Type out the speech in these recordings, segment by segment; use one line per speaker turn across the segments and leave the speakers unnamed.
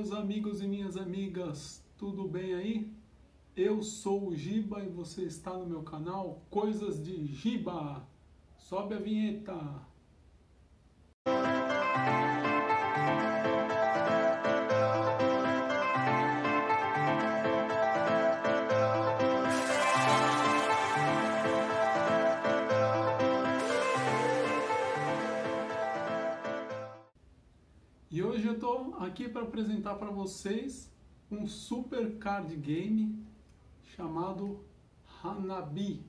meus amigos e minhas amigas, tudo bem aí? Eu sou o Giba e você está no meu canal Coisas de Giba. Sobe a vinheta! E hoje eu estou aqui para apresentar para vocês um super card game chamado Hanabi,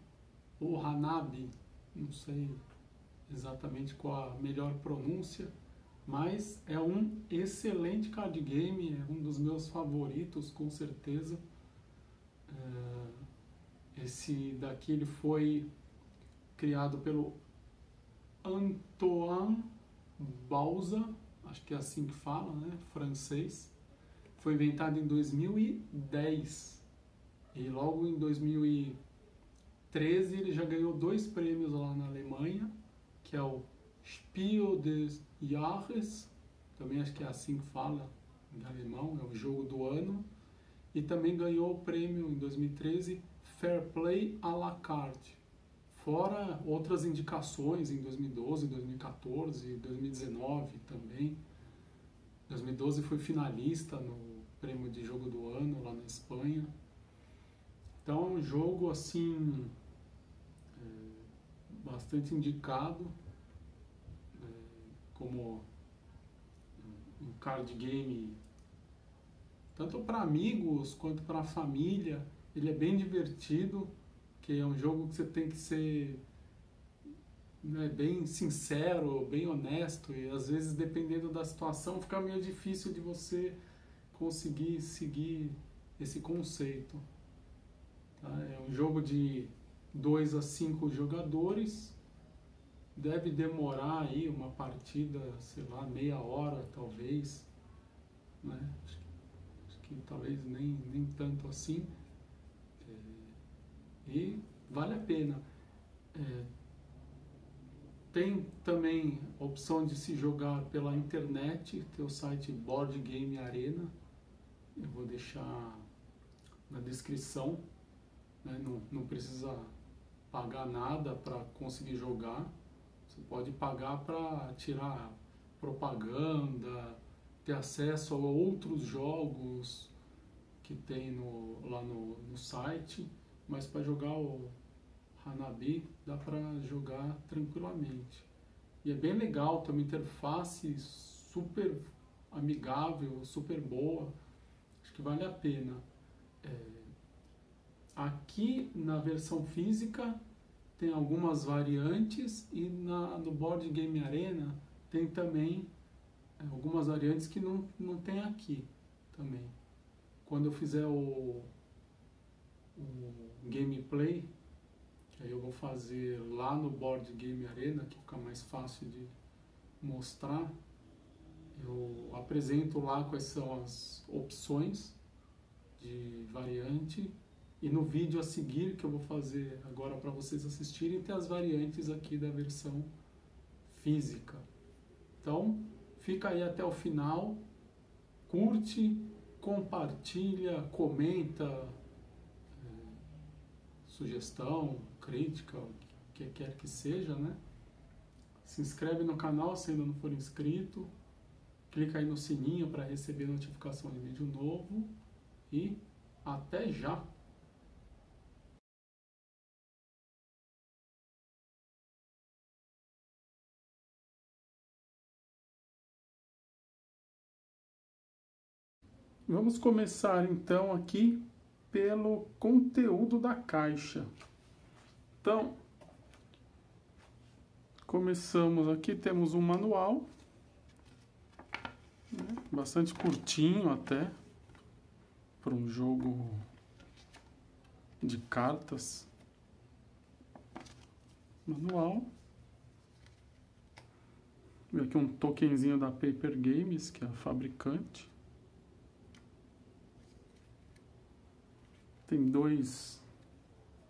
ou Hanabi, não sei exatamente qual a melhor pronúncia, mas é um excelente card game, é um dos meus favoritos com certeza. Esse daqui ele foi criado pelo Antoine Bauza, acho que é assim que fala, né? Francês. Foi inventado em 2010 e logo em 2013 ele já ganhou 2 prêmios lá na Alemanha, que é o Spiel des Jahres, também acho que é assim que fala em alemão, é o jogo do ano, e também ganhou o prêmio em 2013 Fair Play à la carte, fora outras indicações em 2012, 2014, 2019 também. 2012 foi finalista no prêmio de jogo do ano lá na Espanha. Então é um jogo assim bastante indicado como um card game tanto para amigos quanto para a família. Ele é bem divertido, que é um jogo que você tem que ser bem sincero, bem honesto, e às vezes, dependendo da situação, fica meio difícil de você conseguir seguir esse conceito. Tá? É um jogo de 2 a 5 jogadores, deve demorar aí uma partida, sei lá, meia hora talvez, né? Acho que talvez nem tanto assim, e vale a pena. Tem também a opção de se jogar pela internet, tem o site Board Game Arena, eu vou deixar na descrição, né? Não precisa pagar nada para conseguir jogar, você pode pagar para tirar propaganda, ter acesso a outros jogos que tem lá no site, mas para jogar o Hanabi dá para jogar tranquilamente. E é bem legal, tem uma interface super amigável, super boa, acho que vale a pena. Aqui na versão física tem algumas variantes e no Board Game Arena tem também algumas variantes que não tem aqui também. Quando eu fizer o gameplay, aí eu vou fazer lá no Board Game Arena, que fica mais fácil de mostrar. Eu apresento lá quais são as opções de variante, e no vídeo a seguir que eu vou fazer agora para vocês assistirem, tem as variantes aqui da versão física. Então fica aí até o final, curte, compartilha, comenta, sugestão, crítica, o que quer que seja, né? Se inscreve no canal se ainda não for inscrito, clica aí no sininho para receber notificação de vídeo novo e até já! Vamos começar então aqui pelo conteúdo da caixa. Então, começamos aqui, temos um manual, né, bastante curtinho até, para um jogo de cartas. Manual. E aqui um tokenzinho da Paper Games, que é a fabricante. Tem 2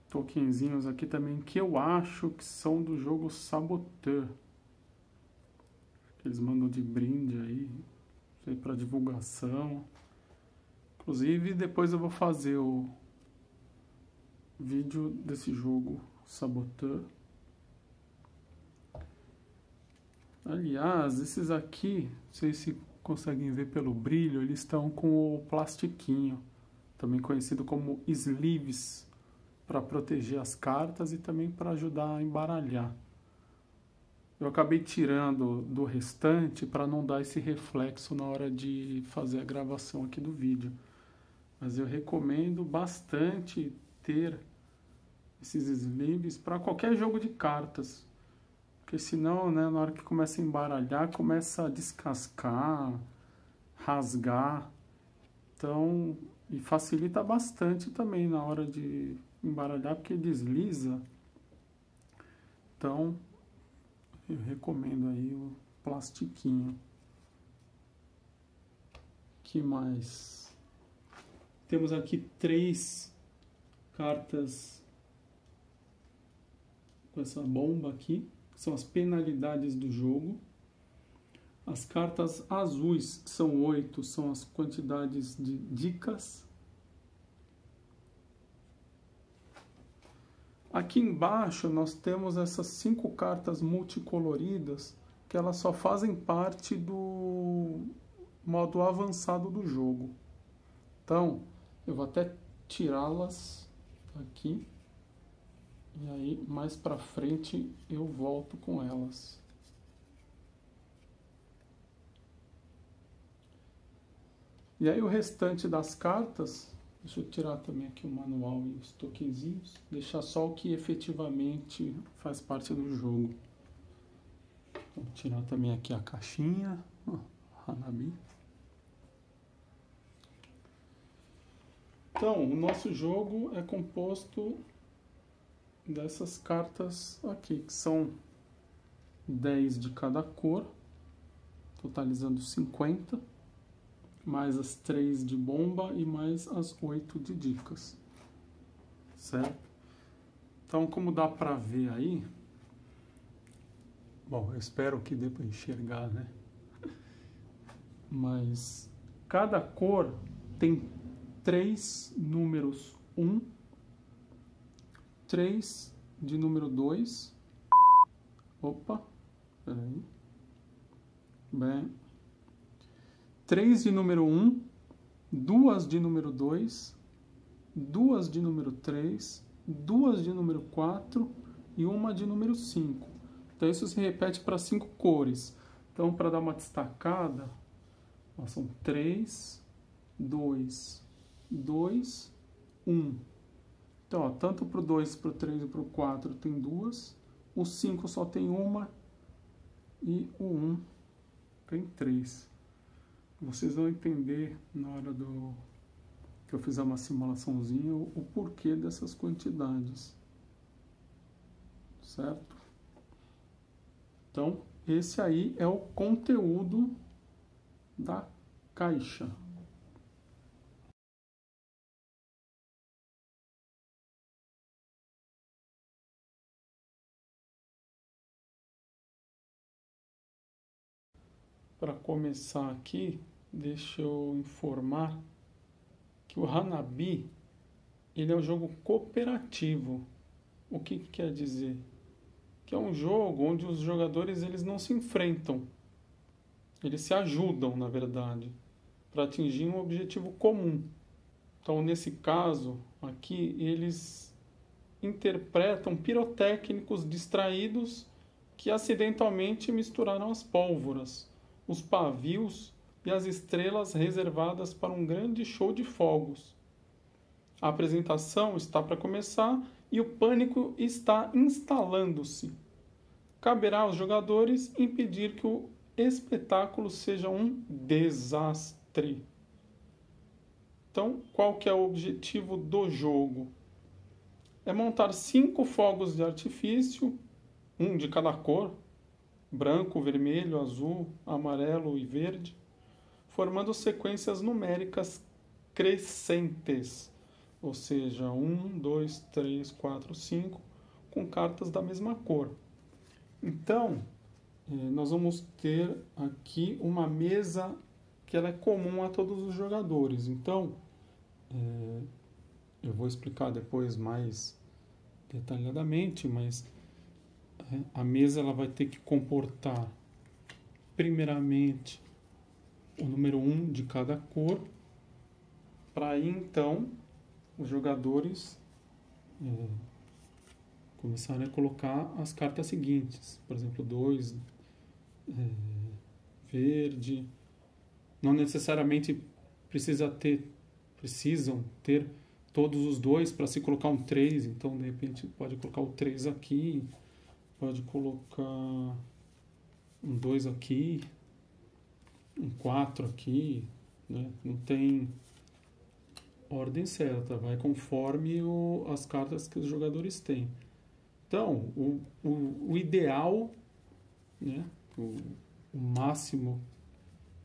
tokenzinhos aqui também que eu acho que são do jogo Saboteur. Eles mandam de brinde aí, para divulgação. Inclusive, depois eu vou fazer o vídeo desse jogo, Saboteur. Aliás, esses aqui, não sei se conseguem ver pelo brilho, eles estão com o plastiquinho, também conhecido como sleeves, para proteger as cartas e também para ajudar a embaralhar. Eu acabei tirando do restante para não dar esse reflexo na hora de fazer a gravação aqui do vídeo. Mas eu recomendo bastante ter esses sleeves para qualquer jogo de cartas. Porque senão, né, na hora que começa a embaralhar, começa a descascar, rasgar. Então, e facilita bastante também na hora de embaralhar, porque desliza. Então, eu recomendo aí o plastiquinho. Que mais? Temos aqui 3 cartas com essa bomba aqui, que são as penalidades do jogo. As cartas azuis, que são 8, são as quantidades de dicas. Aqui embaixo nós temos essas 5 cartas multicoloridas, que elas só fazem parte do modo avançado do jogo. Então, eu vou até tirá-las aqui, e aí mais pra frente eu volto com elas. E aí o restante das cartas, deixa eu tirar também aqui o manual e os tokenzinhos, deixar só o que efetivamente faz parte do jogo. Vou tirar também aqui a caixinha, Hanabi. Então, o nosso jogo é composto dessas cartas aqui, que são 10 de cada cor, totalizando 50, mais as 3 de bomba e mais as 8 de dicas, certo? Então, como dá para ver aí, bom, eu espero que dê para enxergar, né? Mas cada cor tem 3 números 1, 3 de número 2, opa, peraí, bem, 3 de número 1, 2 de número 2, 2 de número 3, 2 de número 4 e uma de número 5. Então isso se repete para 5 cores. Então, para dar uma destacada, ó, são 3, 2, 2, 1. Então, ó, tanto para o 2, para o 3 e para o 4 tem 2, o 5 só tem uma e o 1 tem 3. Vocês vão entender na hora que eu fizer uma simulaçãozinha o porquê dessas quantidades, certo? Então, esse aí é o conteúdo da caixa. Para começar aqui, deixa eu informar que o Hanabi, ele é um jogo cooperativo. O que quer dizer? Que é um jogo onde os jogadores eles não se enfrentam. Eles se ajudam, na verdade, para atingir um objetivo comum. Então, nesse caso, aqui, eles interpretam pirotécnicos distraídos que acidentalmente misturaram as pólvoras, os pavios e as estrelas reservadas para um grande show de fogos. A apresentação está para começar e o pânico está instalando-se. Caberá aos jogadores impedir que o espetáculo seja um desastre. Então, qual que é o objetivo do jogo? É montar 5 fogos de artifício, um de cada cor, branco, vermelho, azul, amarelo e verde, formando sequências numéricas crescentes, ou seja, 1, 2, 3, 4, 5, com cartas da mesma cor. Então, nós vamos ter aqui uma mesa que ela é comum a todos os jogadores. Então, eu vou explicar depois mais detalhadamente, mas a mesa ela vai ter que comportar primeiramente o número 1 de cada cor, para aí então os jogadores começarem a colocar as cartas seguintes. Por exemplo, 2 verde. Não necessariamente precisam ter todos os 2 para se colocar um 3, então de repente pode colocar o 3 aqui, pode colocar um 2 aqui, um 4 aqui, né? Não tem ordem certa, vai conforme as cartas que os jogadores têm. Então, o ideal, né? O máximo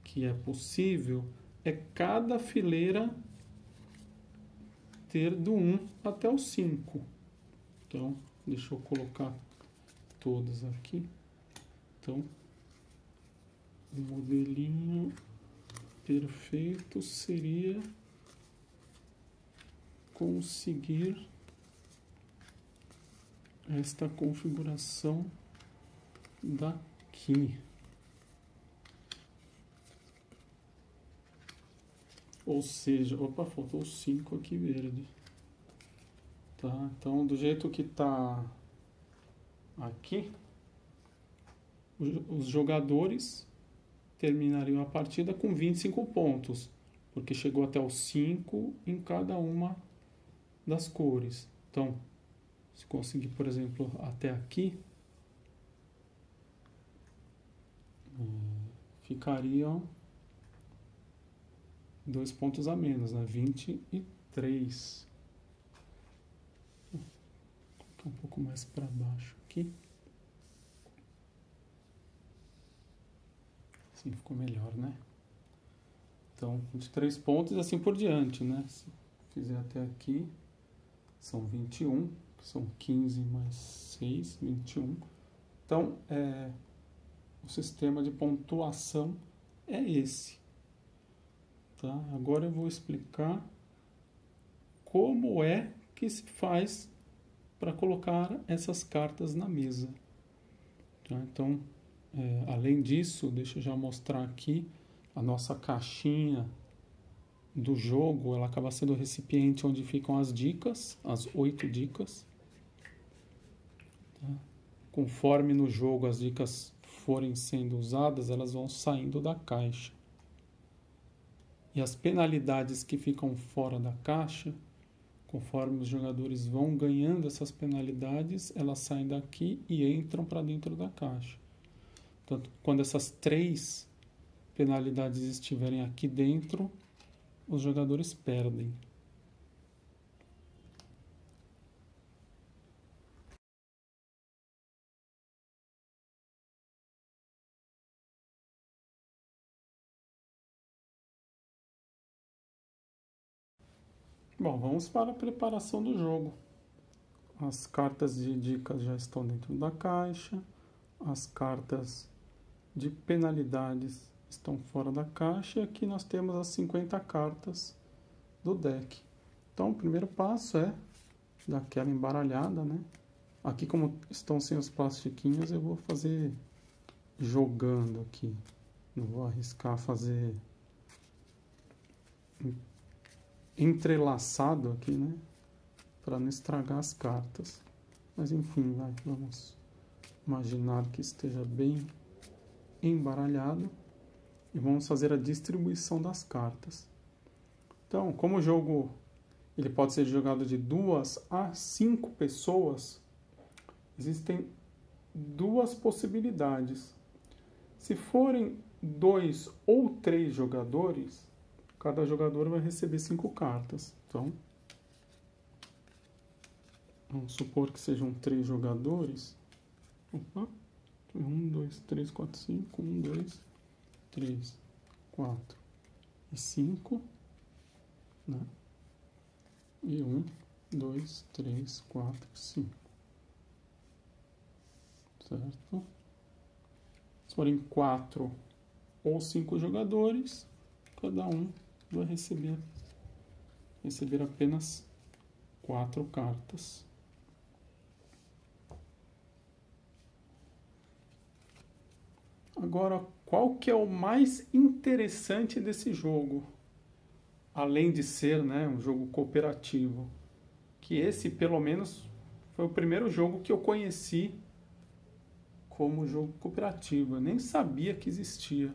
que é possível é cada fileira ter do 1 até o 5. Então, deixa eu colocar todas aqui. Então, o modelinho perfeito seria conseguir esta configuração daqui. Ou seja, opa, faltou 5 aqui verde. Tá? Então, do jeito que tá aqui, os jogadores terminariam a partida com 25 pontos, porque chegou até os 5 em cada uma das cores. Então, se conseguir, por exemplo, até aqui, ficariam 2 pontos a menos, né? 23. Vou colocar um pouco mais para baixo aqui. Assim ficou melhor, né? Então, 23 pontos e assim por diante, né? Se fizer até aqui, são 21, que são 15 mais 6, 21. Então, o sistema de pontuação é esse. Tá? Agora eu vou explicar como é que se faz para colocar essas cartas na mesa. Tá? Então, além disso, deixa eu já mostrar aqui a nossa caixinha do jogo. Ela acaba sendo o recipiente onde ficam as dicas, as 8 dicas. Tá? Conforme no jogo as dicas forem sendo usadas, elas vão saindo da caixa. E as penalidades que ficam fora da caixa, conforme os jogadores vão ganhando essas penalidades, elas saem daqui e entram para dentro da caixa. Então, quando essas 3 penalidades estiverem aqui dentro, os jogadores perdem. Bom, vamos para a preparação do jogo. As cartas de dicas já estão dentro da caixa. As cartas de penalidades estão fora da caixa. E aqui nós temos as 50 cartas do deck. Então, o primeiro passo é dar aquela embaralhada, né? Aqui, como estão sem os plastiquinhos, eu vou fazer jogando aqui. Não vou arriscar fazer entrelaçado aqui, né? Para não estragar as cartas. Mas enfim, vamos imaginar que esteja bem embaralhado e vamos fazer a distribuição das cartas. Então, como o jogo ele pode ser jogado de 2 a 5 pessoas, existem 2 possibilidades. Se forem 2 ou 3 jogadores, cada jogador vai receber 5 cartas. Então, vamos supor que sejam 3 jogadores. Opa, 1, 2, 3, 4, 5. 1, 2, 3, 4 e 5. Né? E 1, 2, 3, 4, 5. Certo? Se forem 4 ou 5 jogadores, cada um vai receber receber apenas 4 cartas. Agora, qual que é o mais interessante desse jogo? Além de ser, né, um jogo cooperativo. Que esse, pelo menos, foi o primeiro jogo que eu conheci como jogo cooperativo. Eu nem sabia que existia.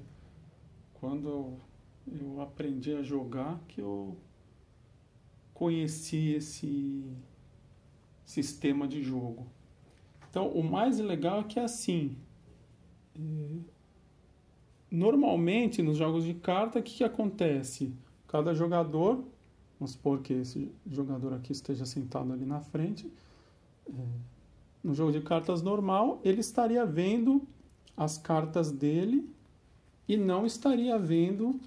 Quando eu aprendi a jogar, que eu conheci esse sistema de jogo. Então, o mais legal é que é assim... Normalmente, nos jogos de carta, o que acontece? Cada jogador, vamos supor que esse jogador aqui esteja sentado ali na frente, no jogo de cartas normal, ele estaria vendo as cartas dele e não estaria vendo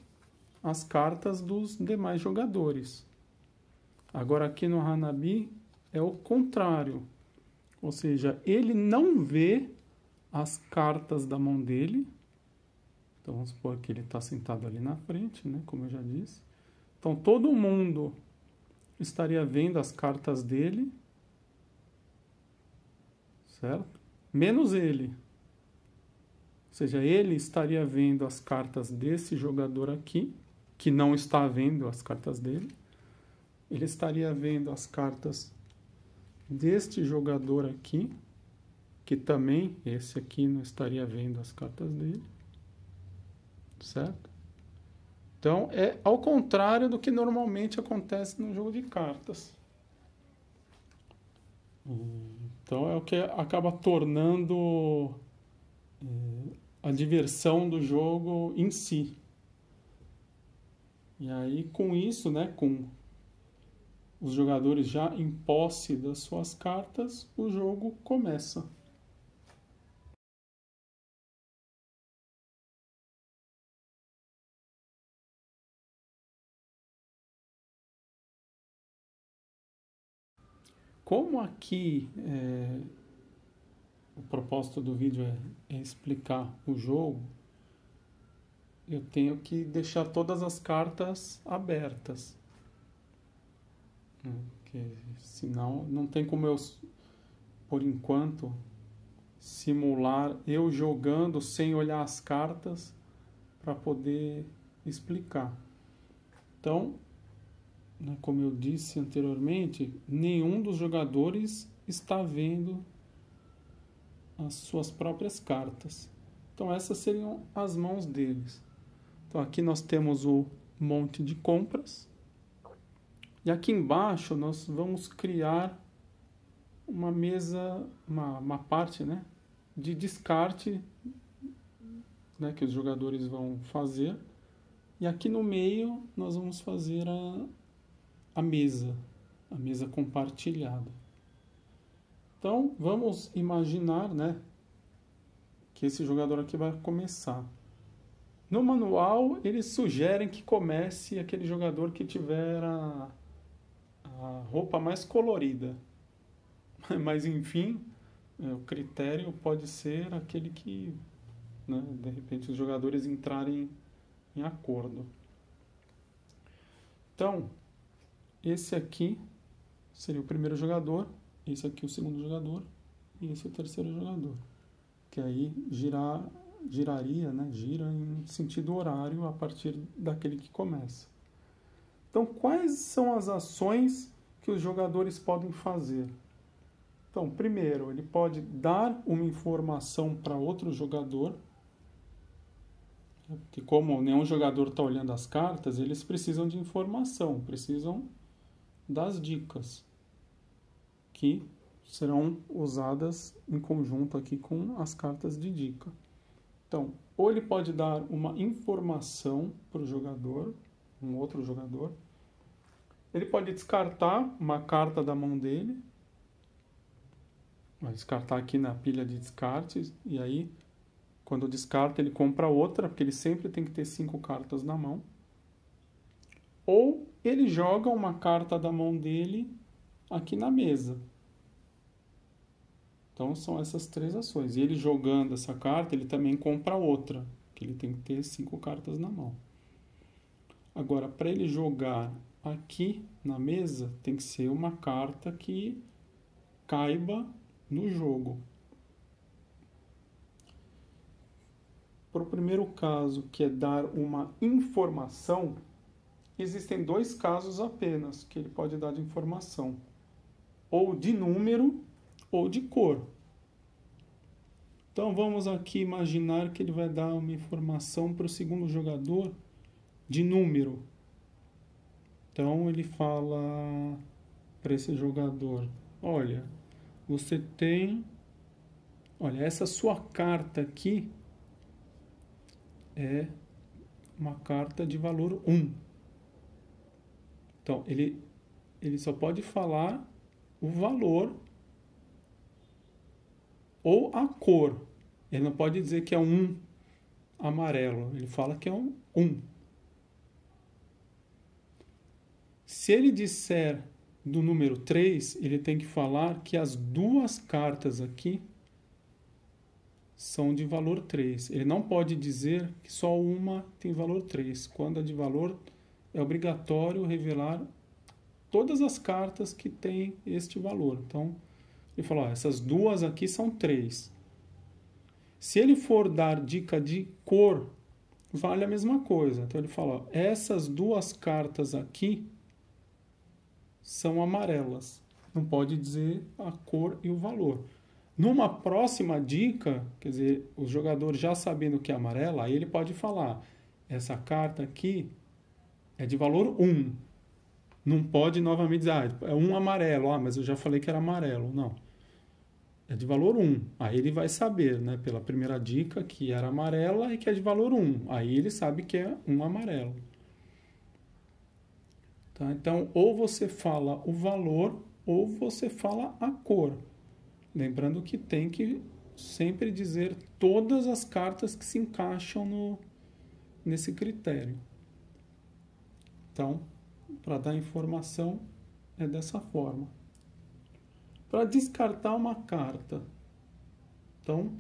as cartas dos demais jogadores. Agora, aqui no Hanabi, é o contrário. Ou seja, ele não vê as cartas da mão dele. Então, vamos supor que ele está sentado ali na frente, né? Como eu já disse. Então, todo mundo estaria vendo as cartas dele, certo? Menos ele. Ou seja, ele estaria vendo as cartas desse jogador aqui, que não está vendo as cartas dele. Ele estaria vendo as cartas deste jogador aqui, que também, esse aqui não estaria vendo as cartas dele. Certo? Então, é ao contrário do que normalmente acontece no jogo de cartas. Então, é o que acaba tornando a diversão do jogo em si. E aí, com isso, né, com os jogadores já em posse das suas cartas, o jogo começa. Como aqui o propósito do vídeo é explicar o jogo, eu tenho que deixar todas as cartas abertas. Porque senão não tem como eu, por enquanto, simular eu jogando sem olhar as cartas para poder explicar. Então, como eu disse anteriormente, nenhum dos jogadores está vendo as suas próprias cartas. Então, essas seriam as mãos deles. Então, aqui nós temos o monte de compras. E aqui embaixo nós vamos criar uma mesa, uma parte, né, de descarte, né, que os jogadores vão fazer. E aqui no meio nós vamos fazer a mesa compartilhada. Então, vamos imaginar, né, que esse jogador aqui vai começar. No manual, eles sugerem que comece aquele jogador que tiver a roupa mais colorida. Mas, enfim, o critério pode ser aquele que, né, de repente, os jogadores entrarem em acordo. Então, esse aqui seria o primeiro jogador, esse aqui o segundo jogador e esse o terceiro jogador. Que aí giraria, né? Gira em sentido horário a partir daquele que começa. Então, quais são as ações que os jogadores podem fazer? Então, primeiro, ele pode dar uma informação para outro jogador, que como nenhum jogador está olhando as cartas, eles precisam de informação, precisam das dicas, que serão usadas em conjunto aqui com as cartas de dica. Então, ou ele pode dar uma informação para o jogador, um outro jogador, ele pode descartar uma carta da mão dele, vai descartar aqui na pilha de descartes, e aí, quando descarta, ele compra outra, porque ele sempre tem que ter 5 cartas na mão. Ou ele joga uma carta da mão dele aqui na mesa. Então, são essas 3 ações. E ele jogando essa carta, ele também compra outra, que ele tem que ter 5 cartas na mão. Agora, para ele jogar aqui na mesa tem que ser uma carta que caiba no jogo. Para o primeiro caso, que é dar uma informação, existem 2 casos apenas que ele pode dar de informação. Ou de número ou de cor. Então vamos aqui imaginar que ele vai dar uma informação para o segundo jogador de número. Então ele fala para esse jogador: olha, você tem... Olha, essa sua carta aqui é uma carta de valor 1. Então ele só pode falar o valor ou a cor. Ele não pode dizer que é um amarelo. Ele fala que é um 1. Se ele disser do número 3, ele tem que falar que as 2 cartas aqui são de valor 3. Ele não pode dizer que só uma tem valor 3. Quando é de valor, é obrigatório revelar todas as cartas que têm este valor. Então, ele falou, essas 2 aqui são 3. Se ele for dar dica de cor, vale a mesma coisa. Então, ele fala, essas 2 cartas aqui são amarelas. Não pode dizer a cor e o valor. Numa próxima dica, quer dizer, o jogador já sabendo que é amarela, aí ele pode falar, essa carta aqui é de valor 1. Não pode novamente dizer, é um amarelo, mas eu já falei que era amarelo. Não. É de valor 1. Aí ele vai saber, né, pela primeira dica, que era amarela e que é de valor 1. Aí ele sabe que é um amarelo. Tá? Então, ou você fala o valor, ou você fala a cor. Lembrando que tem que sempre dizer todas as cartas que se encaixam nesse critério. Então, para dar informação, é dessa forma. Para descartar uma carta. Então,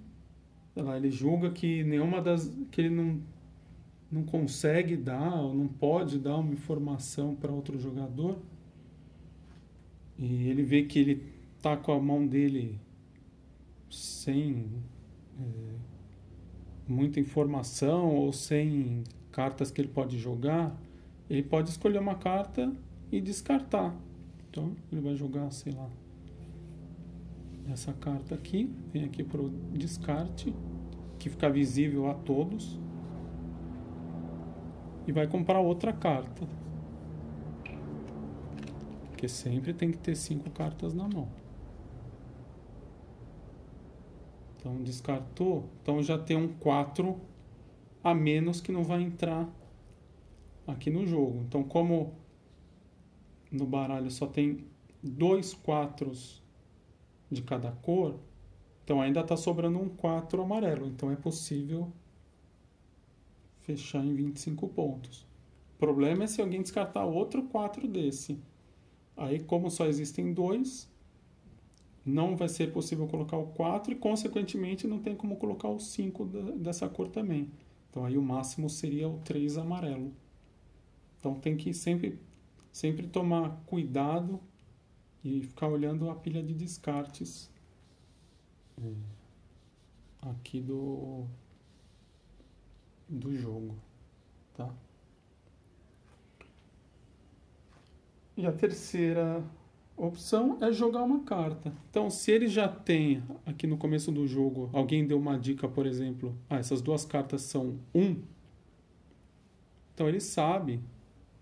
ele julga que nenhuma das... que ele não consegue dar, ou não pode dar uma informação para outro jogador. E ele vê que ele está com a mão dele sem muita informação ou sem cartas que ele pode jogar, ele pode escolher uma carta e descartar. Então, ele vai jogar, sei lá, essa carta aqui, vem aqui para o descarte, que fica visível a todos, e vai comprar outra carta. Porque sempre tem que ter 5 cartas na mão. Então, descartou. Então, já tem um 4 a menos que não vai entrar aqui no jogo. Então, como no baralho só tem 2 4s de cada cor, então ainda está sobrando um 4 amarelo. Então, é possível fechar em 25 pontos. O problema é se alguém descartar outro 4 desse. Aí, como só existem 2... não vai ser possível colocar o 4 e, consequentemente, não tem como colocar o 5 dessa cor também. Então, aí o máximo seria o 3 amarelo. Então, tem que sempre tomar cuidado e ficar olhando a pilha de descartes aqui do jogo, tá? E a terceira opção é jogar uma carta. Então, se ele já tem, aqui no começo do jogo, alguém deu uma dica, por exemplo, essas 2 cartas são 1, então ele sabe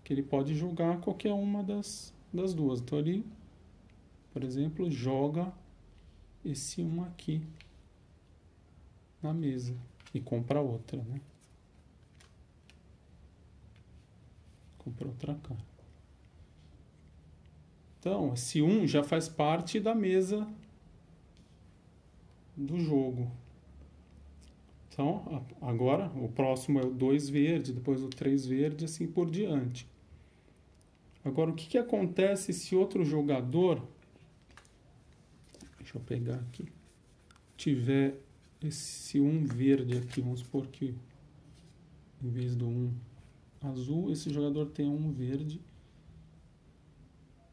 que ele pode jogar qualquer uma das 2. Então, ele, por exemplo, joga esse 1 aqui na mesa e compra outra, né? Compra outra carta. Então, esse 1 já faz parte da mesa do jogo. Então, agora o próximo é o 2 verde, depois o 3 verde, assim por diante. Agora, o que acontece se outro jogador, deixa eu pegar aqui, tiver esse 1 verde aqui, vamos supor que em vez do 1 azul, esse jogador tem um verde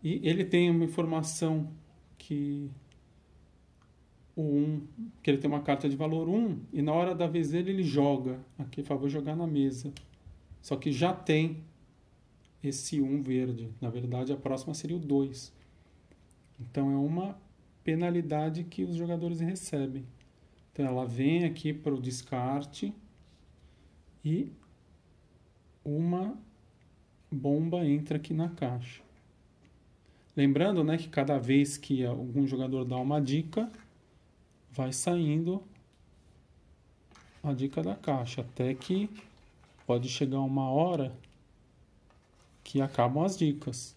E ele tem uma informação que que ele tem uma carta de valor 1 e na hora da vez dele ele joga. Aqui ele fala, vou jogar na mesa. Só que já tem esse 1 verde. Na verdade, a próxima seria o 2. Então é uma penalidade que os jogadores recebem. Então ela vem aqui para o descarte e uma bomba entra aqui na caixa. Lembrando, né, que cada vez que algum jogador dá uma dica, vai saindo a dica da caixa, até que pode chegar uma hora que acabam as dicas.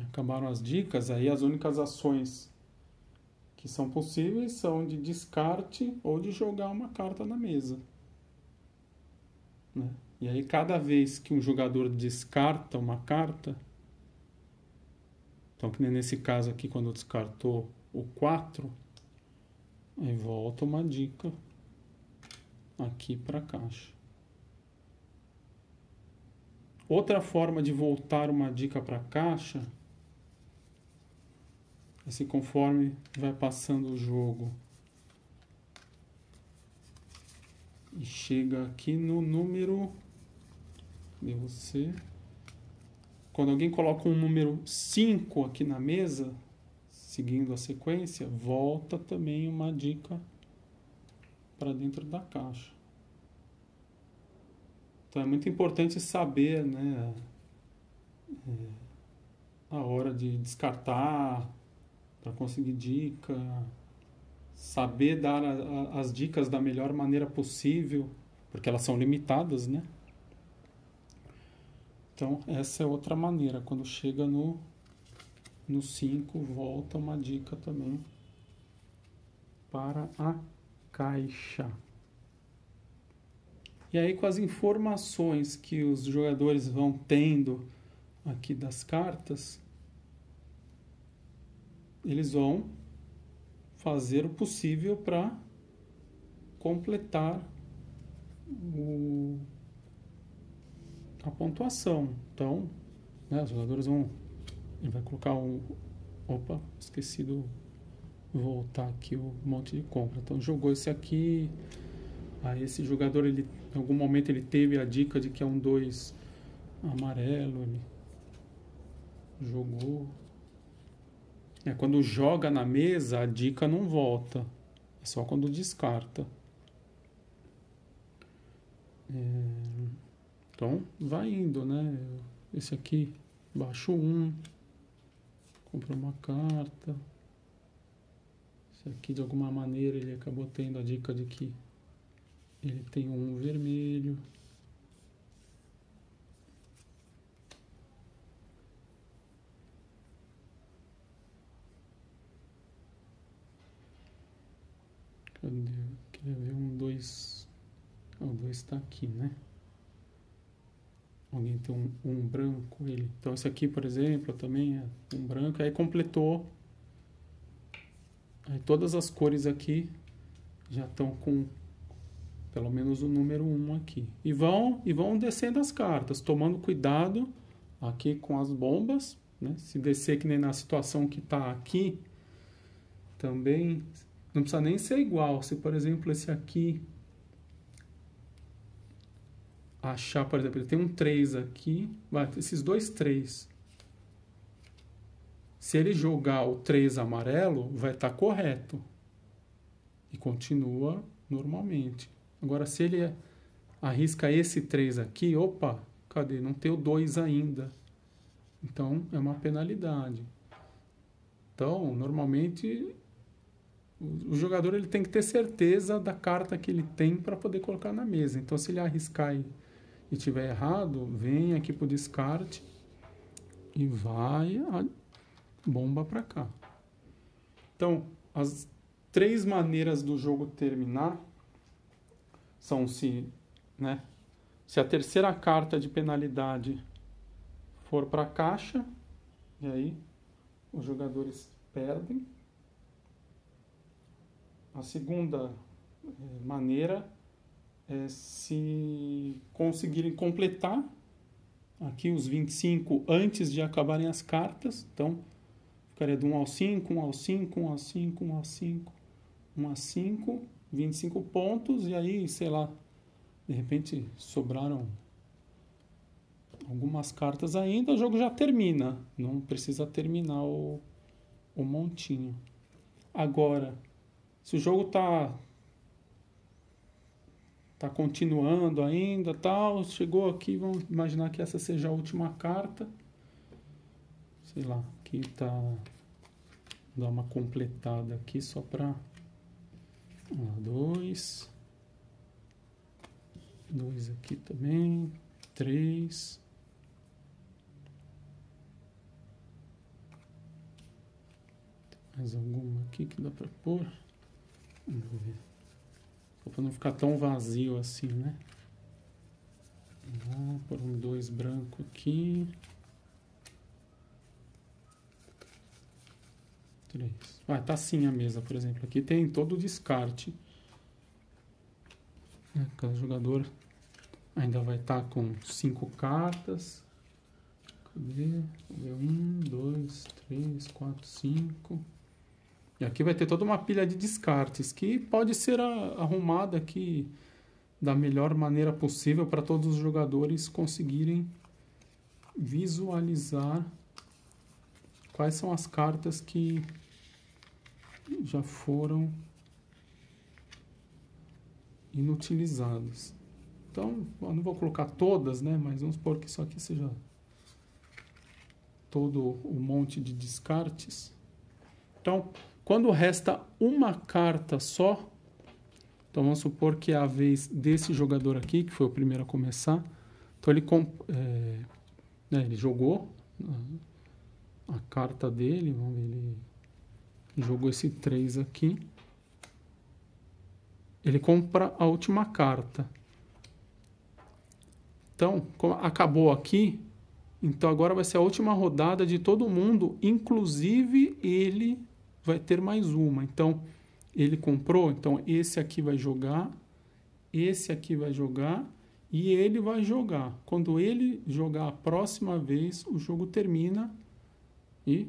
Acabaram as dicas, aí as únicas ações que são possíveis são de descarte ou de jogar uma carta na mesa. Né? E aí cada vez que um jogador descarta uma carta, então que nem nesse caso aqui quando descartou o 4, aí volta uma dica aqui para a caixa. Outra forma de voltar uma dica para a caixa é se conforme vai passando o jogo e chega aqui no número de você. Quando alguém coloca um número 5 aqui na mesa, seguindo a sequência, volta também uma dica para dentro da caixa. Então é muito importante saber, né, a hora de descartar para conseguir dica, saber dar as dicas da melhor maneira possível, porque elas são limitadas, né? Então essa é outra maneira, quando chega no 5, volta uma dica também para a caixa. E aí com as informações que os jogadores vão tendo aqui das cartas, eles vão fazer o possível para completar a pontuação. Então, né, os jogadores vão... Ele vai colocar Opa, esqueci de voltar aqui o monte de compra. Então, jogou esse aqui. Aí esse jogador, em algum momento, ele teve a dica de que é um 2 amarelo. Ele jogou. Quando joga na mesa, a dica não volta. É só quando descarta. Então, vai indo, né? Esse aqui, baixo 1. Comprou uma carta. Esse aqui, de alguma maneira, ele acabou tendo a dica de que ele tem um vermelho. Cadê? Queria ver um 2. O 2 está aqui, né? Alguém tem um branco, ele. Então esse aqui, por exemplo, também é um branco. Aí completou. Aí todas as cores aqui já estão com pelo menos o número 1 aqui. E vão descendo as cartas, tomando cuidado aqui com as bombas, né? Se descer que nem na situação que está aqui, também não precisa nem ser igual. Se, por exemplo, esse aqui achar, por exemplo, ele tem um 3 aqui, vai ter esses dois 3. Se ele jogar o 3 amarelo, vai estar correto. E continua normalmente. Agora, se ele arrisca esse 3 aqui, opa, cadê? Não tem o 2 ainda. Então, é uma penalidade. Então, normalmente, o jogador ele tem que ter certeza da carta que ele tem para poder colocar na mesa. Então, se ele arriscar e tiver errado, vem aqui para o descarte e vai a bomba para cá. Então, as 3 maneiras do jogo terminar são se a terceira carta de penalidade for para a caixa, e aí os jogadores perdem. A segunda maneira é se conseguirem completar aqui os 25 antes de acabarem as cartas. Então, ficaria do 1 ao 5, 1 ao 5, 1 ao 5, 1 ao 5, 1 a 5, 25 pontos. E aí, sei lá, de repente sobraram algumas cartas ainda, o jogo já termina. Não precisa terminar o montinho. Agora, se o jogo tá continuando ainda, tal, chegou aqui, vamos imaginar que essa seja a última carta. Sei lá, aqui tá, vou dar uma completada aqui só para 2 aqui também, 3. Mais alguma aqui que dá para pôr? Vamos ver. Só para não ficar tão vazio assim, né? Vou pôr um 2 branco aqui. 3. Tá assim a mesa, por exemplo. Aqui tem todo o descarte. Cada jogador ainda vai estar com 5 cartas. Cadê? 1, 2, 3, 4, 5. E aqui vai ter toda uma pilha de descartes que pode ser arrumada aqui da melhor maneira possível para todos os jogadores conseguirem visualizar quais são as cartas que já foram inutilizadas. Então, eu não vou colocar todas, né? Mas vamos supor que isso aqui seja todo o monte de descartes. Então, quando resta uma carta só, então vamos supor que é a vez desse jogador aqui, que foi o primeiro a começar. Então ele jogou a carta dele, vamos ver, ele jogou esse 3 aqui. Ele compra a última carta. Então, acabou aqui, então agora vai ser a última rodada de todo mundo, inclusive ele vai ter mais uma. Então, ele comprou, então esse aqui vai jogar, esse aqui vai jogar e ele vai jogar. Quando ele jogar a próxima vez, o jogo termina e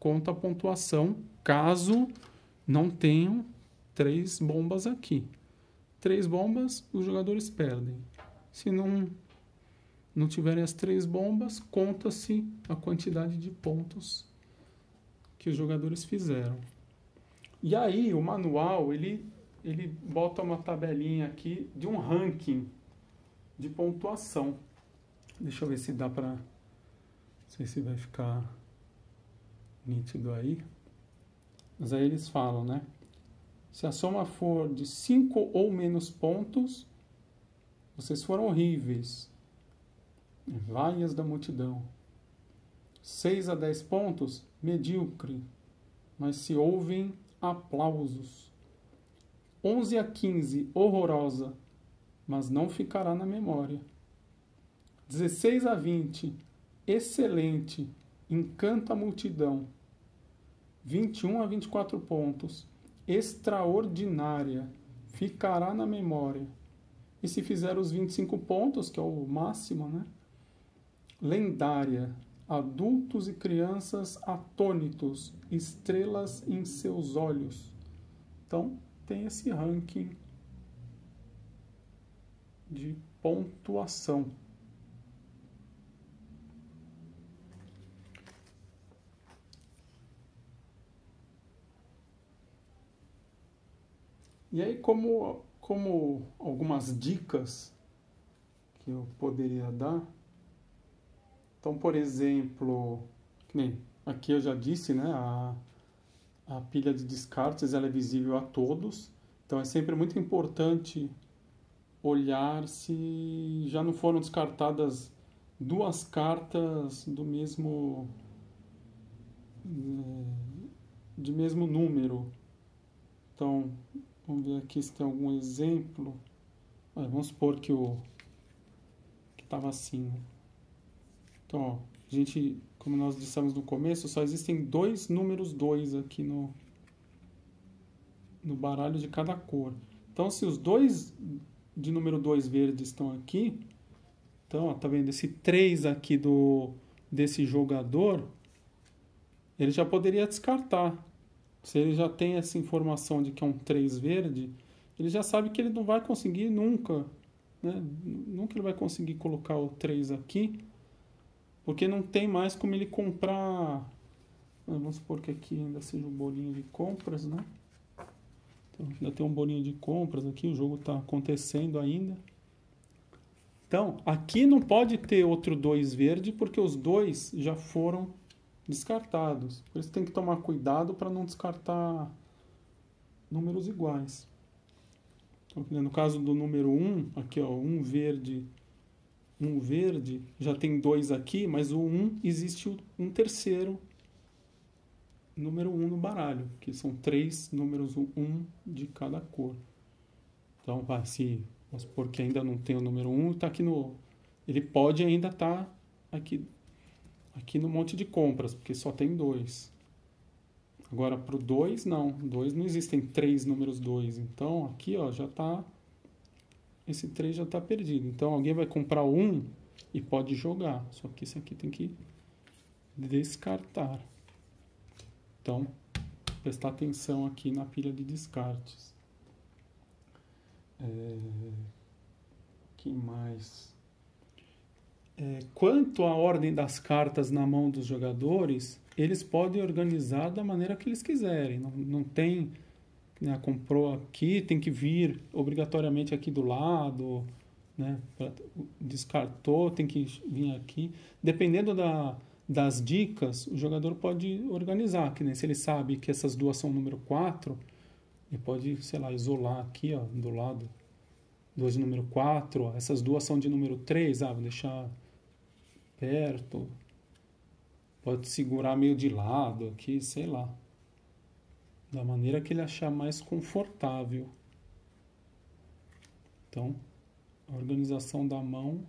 conta a pontuação, caso não tenham 3 bombas aqui. 3 bombas, os jogadores perdem. Se não tiverem as 3 bombas, conta-se a quantidade de pontos que os jogadores fizeram. E aí, o manual, ele bota uma tabelinha aqui de um ranking de pontuação. Deixa eu ver se dá para... Não sei se vai ficar nítido aí. Mas aí eles falam, né? Se a soma for de 5 ou menos pontos, vocês foram horríveis. Vaias da multidão. 6 a 10 pontos, medíocre, mas se ouvem aplausos. 11 a 15, horrorosa, mas não ficará na memória. 16 a 20, excelente, encanta a multidão. 21 a 24 pontos, extraordinária, ficará na memória. E se fizer os 25 pontos, que é o máximo, né? Lendária, adultos e crianças atônitos, estrelas em seus olhos. Então, tem esse ranking de pontuação. E aí, como algumas dicas que eu poderia dar. Então, por exemplo, que nem aqui eu já disse, né, a pilha de descartes ela é visível a todos. Então, é sempre muito importante olhar se já não foram descartadas 2 cartas do mesmo de mesmo número. Então, vamos ver aqui se tem algum exemplo. Vamos supor que estava assim, né? Então, ó, a gente, como nós dissemos no começo, só existem 2 números 2 aqui no baralho de cada cor. Então, se os 2 de número 2 verdes estão aqui, Então, ó, tá vendo? Esse 3 aqui desse jogador, ele já poderia descartar. Se ele já tem essa informação de que é um 3 verde, ele já sabe que ele não vai conseguir nunca, né? Nunca ele vai conseguir colocar o 3 aqui, porque não tem mais como ele comprar. Vamos supor que aqui ainda seja um bolinho de compras, né? Então, ainda tem um bolinho de compras aqui, o jogo está acontecendo ainda. Então, aqui não pode ter outro 2 verde, porque os dois já foram descartados. Por isso tem que tomar cuidado para não descartar números iguais. Então, no caso do número 1, aqui ó, um verde, já tem 2 aqui, mas o 1 existe um terceiro número 1 no baralho, que são 3 números 1 de cada cor. Então, se vamos supor que ainda não tem o número 1, está aqui no. Ele pode ainda estar aqui no monte de compras, porque só tem 2. Agora, para o 2, não. 2 não existem 3 números 2. Então, aqui ó, já está. Esse 3 já está perdido. Então, alguém vai comprar o 1 e pode jogar. Só que esse aqui tem que descartar. Então, prestar atenção aqui na pilha de descartes. Que mais? Quanto à ordem das cartas na mão dos jogadores, eles podem organizar da maneira que eles quiserem. Não tem, né, comprou aqui, tem que vir obrigatoriamente aqui do lado, né, descartou, tem que vir aqui. Dependendo das dicas, o jogador pode organizar, que nem se ele sabe que essas duas são número 4, ele pode, sei lá, isolar aqui, ó, do lado, duas de número 4, ó, essas duas são de número 3, vou deixar perto, pode segurar meio de lado aqui, sei lá, da maneira que ele achar mais confortável. Então, a organização da mão,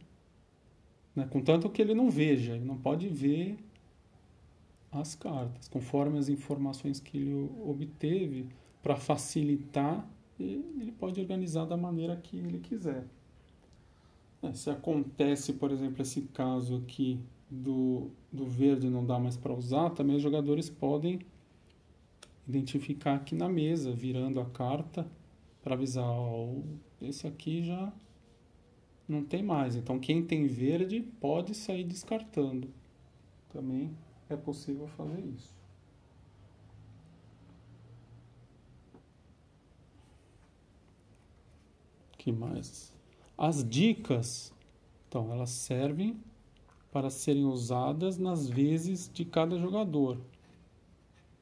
né, contanto que ele não veja, ele não pode ver as cartas, conforme as informações que ele obteve, para facilitar, ele pode organizar da maneira que ele quiser. Se acontece, por exemplo, esse caso aqui do verde não dá mais para usar, também os jogadores podem identificar aqui na mesa, virando a carta, para avisar, ó, esse aqui já não tem mais. Então, quem tem verde pode sair descartando. Também é possível fazer isso. Que mais? As dicas, então, elas servem para serem usadas nas vezes de cada jogador.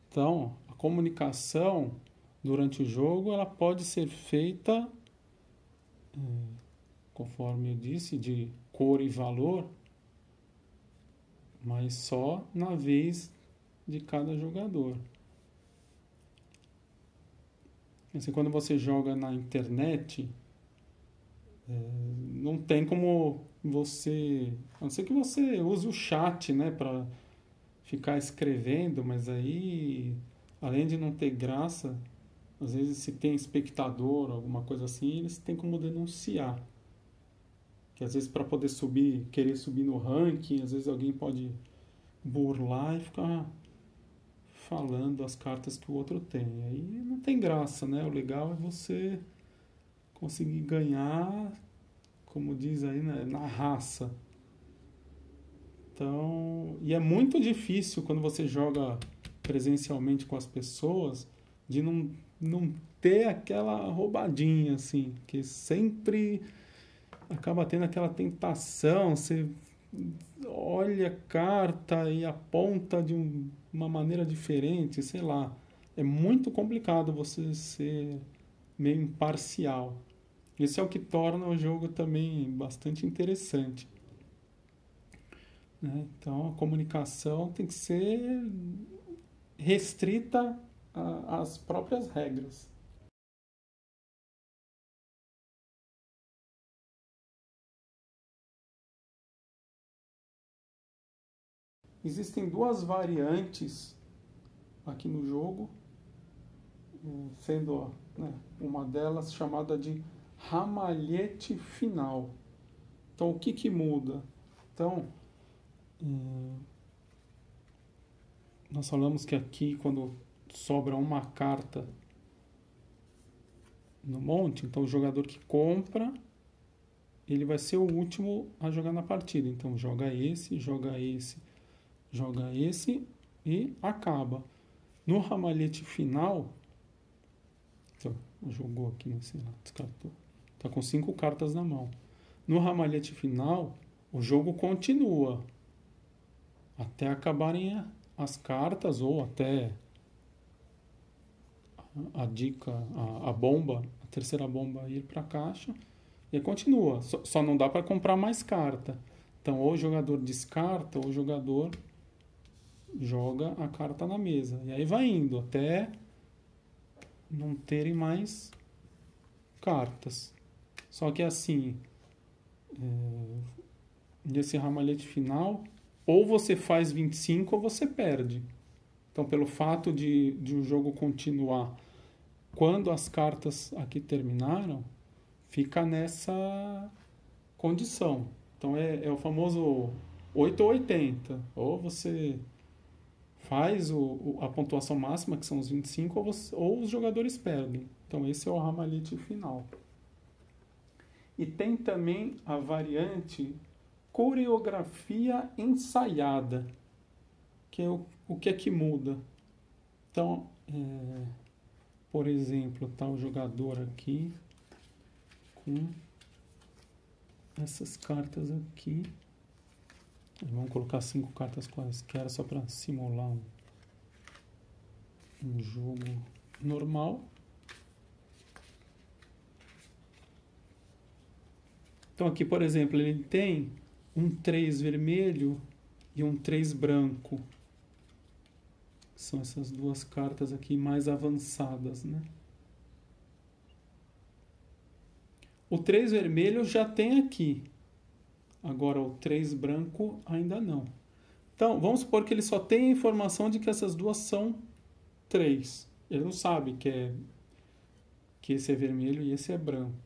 Então, a comunicação durante o jogo, ela pode ser feita, conforme eu disse, de cor e valor, mas só na vez de cada jogador. Assim, quando você joga na internet, não tem como você, a não ser que você use o chat, né, para ficar escrevendo, mas aí, além de não ter graça, às vezes se tem espectador, alguma coisa assim, eles têm como denunciar. Que às vezes para poder subir, querer subir no ranking, às vezes alguém pode burlar e ficar falando as cartas que o outro tem. Aí não tem graça, né? O legal é você conseguir ganhar, como diz aí, né, na raça. Então, e é muito difícil quando você joga presencialmente com as pessoas de não ter aquela roubadinha, assim, que sempre acaba tendo aquela tentação, você olha a carta e aponta de uma maneira diferente, sei lá. É muito complicado você ser meio imparcial. Isso é o que torna o jogo também bastante interessante. Né? Então, a comunicação tem que ser restrita às próprias regras. Existem duas variantes aqui no jogo, sendo, né, uma delas chamada de ramalhete final. Então, o que que muda? Então, nós falamos que aqui, quando sobra uma carta no monte, então o jogador que compra, ele vai ser o último a jogar na partida. Então, joga esse, joga esse, joga esse e acaba. No ramalhete final, então, jogou aqui, não sei lá, descartou. Está com 5 cartas na mão. No ramalhete final, o jogo continua até acabarem as cartas ou até a dica, a bomba, a terceira bomba ir para a caixa e continua. Só não dá para comprar mais carta. Então, ou o jogador descarta ou o jogador joga a carta na mesa. E aí vai indo até não terem mais cartas. Só que assim, nesse ramalhete final, ou você faz 25 ou você perde. Então, pelo fato de o jogo continuar, quando as cartas aqui terminaram, fica nessa condição. Então, é o famoso 8 ou 80. Ou você faz a pontuação máxima, que são os 25, ou os jogadores perdem. Então, esse é o ramalhete final. E tem também a variante coreografia ensaiada, que é o que é que muda. Então, por exemplo, está o jogador aqui com essas cartas aqui. Vamos colocar 5 cartas quaisquer só para simular um jogo normal. Então aqui, por exemplo, ele tem um 3 vermelho e um 3 branco. São essas duas cartas aqui mais avançadas, né? O 3 vermelho já tem aqui. Agora o 3 branco ainda não. Então, vamos supor que ele só tem a informação de que essas duas são 3. Ele não sabe que esse é vermelho e esse é branco.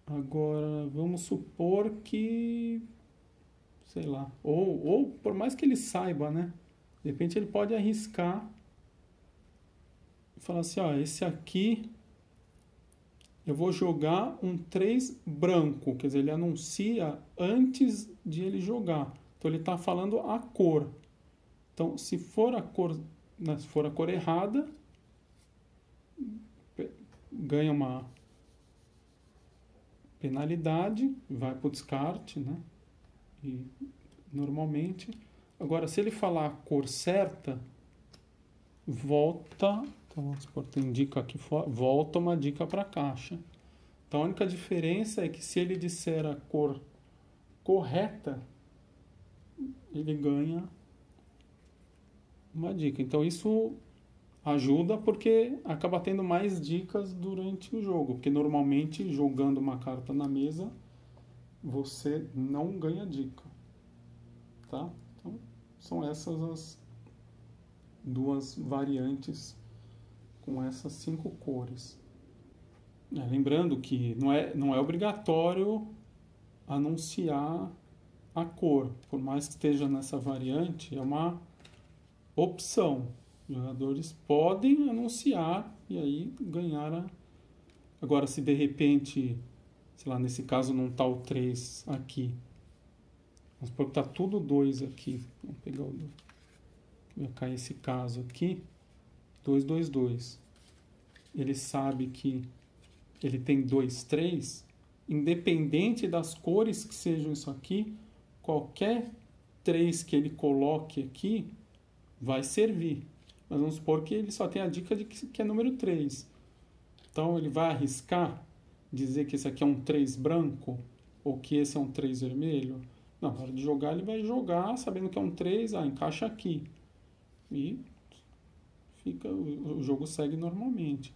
Agora, vamos supor que, sei lá, ou por mais que ele saiba, né? De repente ele pode arriscar e falar assim, ó, esse aqui eu vou jogar um 3 branco, quer dizer, ele anuncia antes de ele jogar. Então ele está falando a cor. Então, se for a cor errada, ganha uma penalidade, vai para o descarte, né? E normalmente. Agora, se ele falar a cor certa, volta. Então, vamos supor, tem dica aqui fora, volta uma dica para a caixa. Então, a única diferença é que se ele disser a cor correta, ele ganha uma dica. Então, isso ajuda porque acaba tendo mais dicas durante o jogo. Porque normalmente, jogando uma carta na mesa, você não ganha dica. Tá? Então, são essas as duas variantes com essas 5 cores. Lembrando que não é obrigatório anunciar a cor. Por mais que esteja nessa variante, é uma opção. Os jogadores podem anunciar e aí ganhar a... Agora, se de repente, sei lá, nesse caso não está o 3 aqui, vamos supor que está tudo 2 aqui. Vamos pegar vai cair esse caso aqui, 2, 2, 2. Ele sabe que ele tem 2, 3, independente das cores que sejam isso aqui, qualquer 3 que ele coloque aqui vai servir. Mas vamos supor que ele só tem a dica de que é número 3. Então ele vai arriscar dizer que esse aqui é um 3 branco ou que esse é um 3 vermelho? Não, na hora de jogar ele vai jogar sabendo que é um 3, encaixa aqui. E o jogo segue normalmente.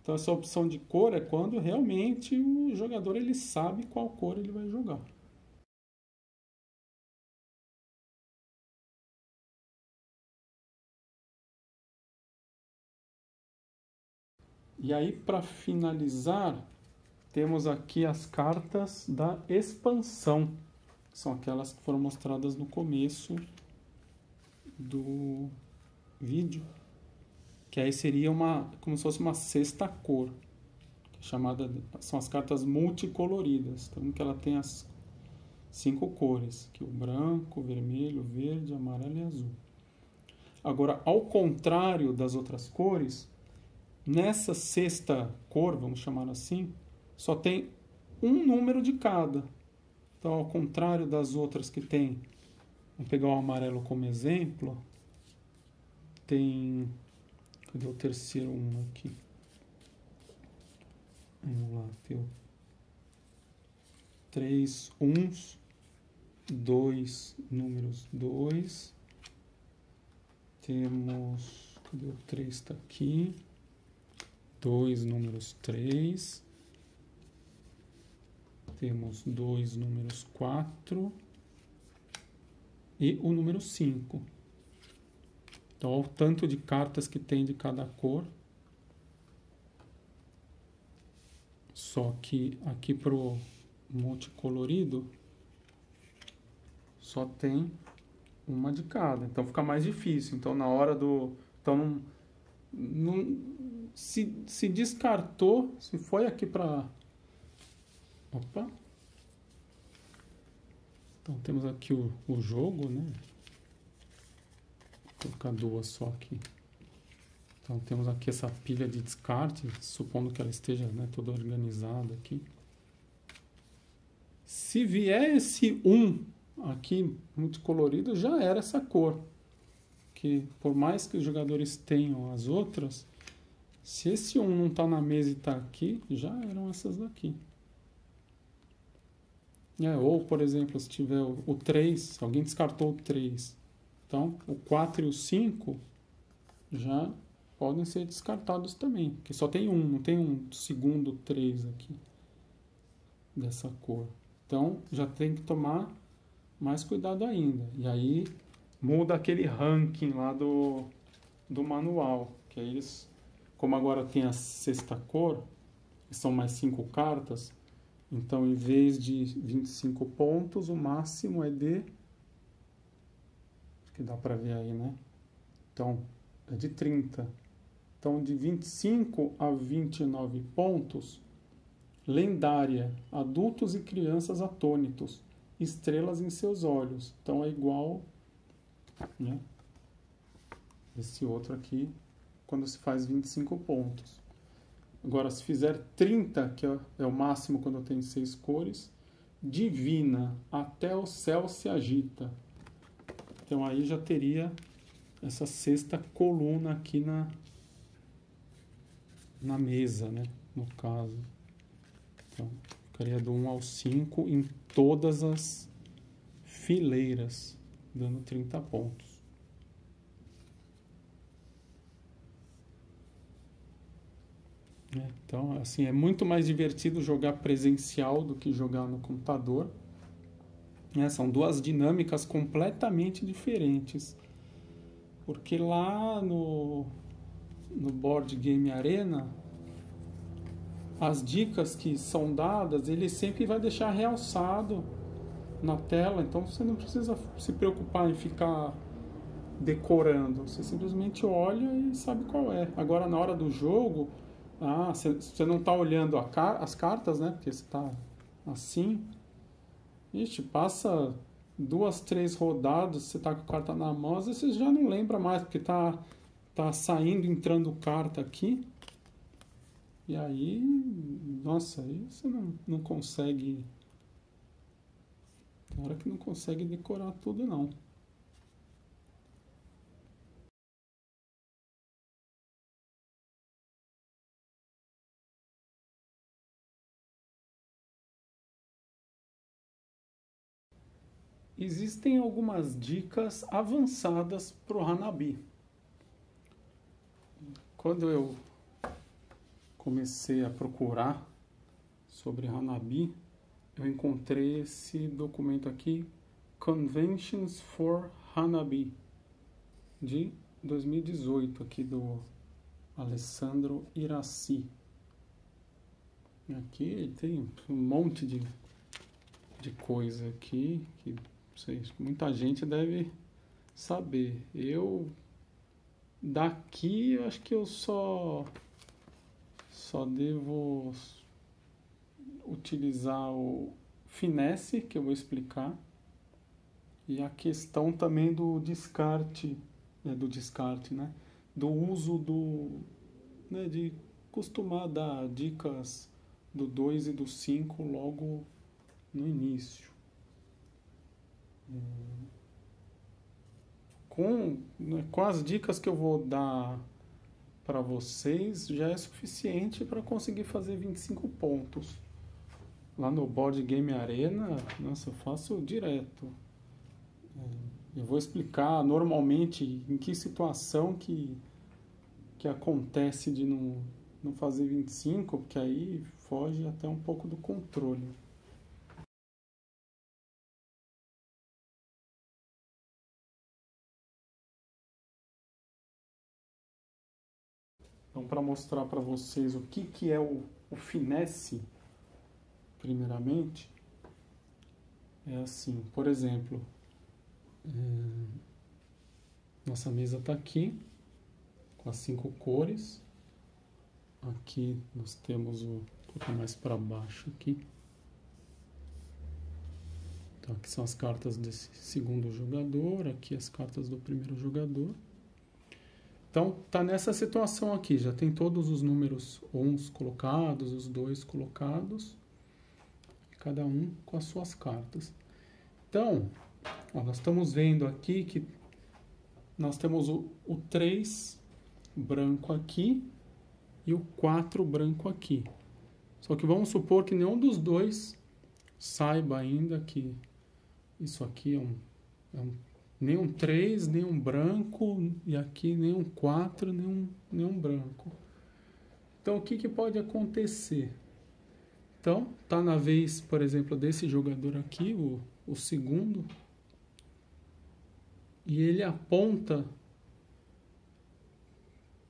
Então essa opção de cor é quando realmente o jogador ele sabe qual cor ele vai jogar. E aí, para finalizar, temos aqui as cartas da expansão. São aquelas que foram mostradas no começo do vídeo. Que aí seria como se fosse uma sexta cor. São as cartas multicoloridas. Então, que ela tem as 5 cores. Que o branco, vermelho, verde, amarelo e azul. Agora, ao contrário das outras cores, nessa sexta cor, vamos chamar assim, só tem um número de cada. Então, ao contrário das outras que tem, vamos pegar o amarelo como exemplo, tem... Cadê o terceiro um aqui? Vamos lá, tem 3 uns, 2 números 2. Temos... Cadê o 3? Está aqui. 2 números 3. Temos 2 números 4. E o número 5. Então, olha o tanto de cartas que tem de cada cor. Só que aqui pro multicolorido só tem uma de cada. Então fica mais difícil. Então na hora do... Então se descartou, se foi aqui para... Opa! Então temos aqui o jogo, né? Vou colocar 2 só aqui. Então temos aqui essa pilha de descarte, supondo que ela esteja, né, toda organizada aqui. Se vier esse 1 aqui multicolorido, já era essa cor. Que por mais que os jogadores tenham as outras, se esse 1 não está na mesa e está aqui, já eram essas daqui. Ou, por exemplo, se tiver o 3, alguém descartou o 3. Então, o 4 e o 5 já podem ser descartados também. Porque só tem um, não tem um segundo 3 aqui. Dessa cor. Então, já tem que tomar mais cuidado ainda. E aí, muda aquele ranking lá do manual. Que aí eles, como agora tem a sexta cor, são mais 5 cartas, então em vez de 25 pontos, o máximo é de... Acho que dá para ver aí, né? Então, é de 30. Então, de 25 a 29 pontos, lendária, adultos e crianças atônitos, estrelas em seus olhos. Então, é igual, né? Esse outro aqui, quando se faz 25 pontos. Agora, se fizer 30, que é o máximo quando eu tenho 6 cores, divina, até o céu se agita. Então, aí já teria essa sexta coluna aqui na mesa, né? No caso. Então, ficaria do 1 ao 5 em todas as fileiras, dando 30 pontos. Então, assim, é muito mais divertido jogar presencial do que jogar no computador. São duas dinâmicas completamente diferentes. Porque lá no Board Game Arena, as dicas que são dadas, ele sempre vai deixar realçado na tela. Então, você não precisa se preocupar em ficar decorando. Você simplesmente olha e sabe qual é. Agora, na hora do jogo... você não está olhando as cartas, né? Porque você está assim. Ixi, passa 2, 3 rodadas, você está com a carta na mão, às vezes você já não lembra mais, porque tá saindo, entrando carta aqui. E aí, nossa, aí você não consegue... Tem hora que não consegue decorar tudo, não. Existem algumas dicas avançadas para o Hanabi. Quando eu comecei a procurar sobre Hanabi, eu encontrei esse documento aqui, Conventions for Hanabi, de 2018, aqui do Alessandro Iraci. Aqui tem um monte de coisa aqui que sei, muita gente deve saber. Daqui eu acho que eu só devo utilizar o finesse, que eu vou explicar, e a questão também do descarte, né? Do uso né, de costumar dar dicas do 2 e do 5 logo no início. Com as dicas que eu vou dar para vocês, já é suficiente para conseguir fazer 25 pontos. Lá no Board Game Arena, nossa, eu faço direto. Eu vou explicar normalmente em que situação que acontece de não fazer 25, porque aí foge até um pouco do controle. Então, para mostrar para vocês o que é o finesse, primeiramente, é assim, por exemplo, nossa mesa está aqui, com as 5 cores. Aqui nós temos vou colocar mais para baixo aqui. Então, aqui são as cartas desse segundo jogador, aqui as cartas do primeiro jogador. Então, tá nessa situação aqui, já tem todos os números 1 colocados, os 2 colocados, cada um com as suas cartas. Então, ó, nós estamos vendo aqui que nós temos o 3 branco aqui e o 4 branco aqui. Só que vamos supor que nenhum dos dois saiba ainda que isso aqui é nem um 3, nem um branco, e aqui nem um 4, nem um branco. Então, o que pode acontecer? Então, tá na vez, por exemplo, desse jogador aqui, o segundo, e ele aponta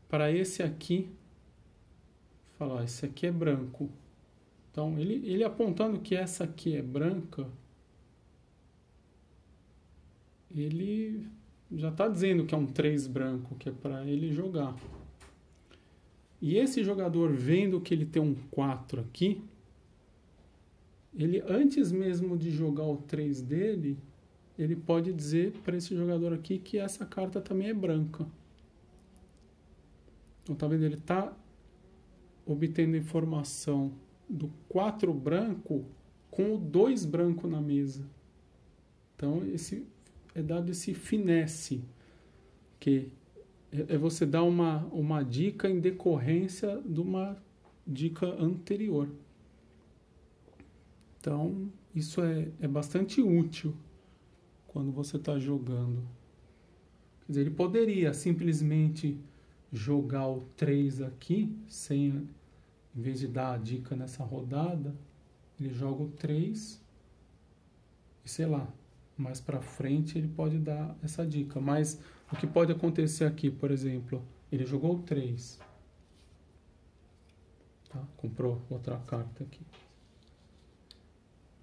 para esse aqui, fala, esse aqui é branco. Então, ele apontando que essa aqui é branca, ele já está dizendo que é um 3 branco, que é para ele jogar. E esse jogador, vendo que ele tem um 4 aqui, ele, antes mesmo de jogar o 3 dele, ele pode dizer para esse jogador aqui que essa carta também é branca. Então, tá vendo? Ele está obtendo informação do 4 branco com o 2 branco na mesa. Então, é dado esse finesse, que é você dar uma dica em decorrência de uma dica anterior. Então, isso é bastante útil quando você está jogando. Quer dizer, ele poderia simplesmente jogar o 3 aqui, em vez de dar a dica nessa rodada, ele joga o 3 e, sei lá, mais para frente ele pode dar essa dica. Mas o que pode acontecer aqui, por exemplo, ele jogou o 3. Tá? Comprou outra carta aqui.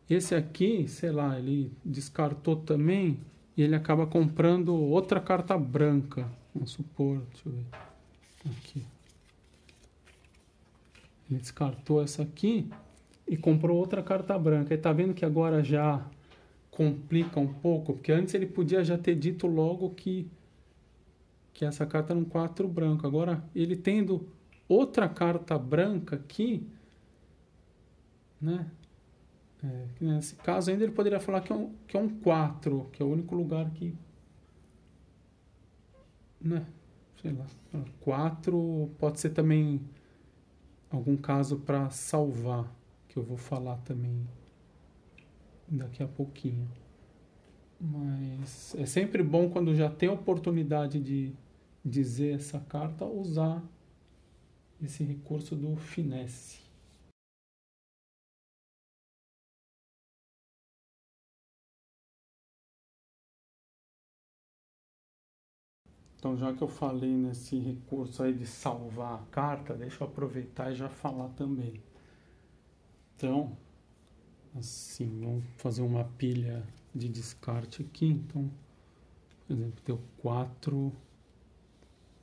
Esse aqui, sei lá, ele descartou também e ele acaba comprando outra carta branca. Vamos supor, deixa eu ver. Aqui. Ele descartou essa aqui e comprou outra carta branca. E tá vendo que agora já complica um pouco, porque antes ele podia já ter dito logo que essa carta era um 4 branco. Agora, ele tendo outra carta branca aqui, né? Nesse caso ainda ele poderia falar que é um 4, que é o único lugar que, né? Sei lá, 4 pode ser também algum caso para salvar, que eu vou falar também daqui a pouquinho. Mas é sempre bom, quando já tem a oportunidade de dizer essa carta, usar esse recurso do finesse. Então, já que eu falei nesse recurso aí de salvar a carta, deixa eu aproveitar e já falar também. Então, assim, vamos fazer uma pilha de descarte aqui. Então, por exemplo, deu 4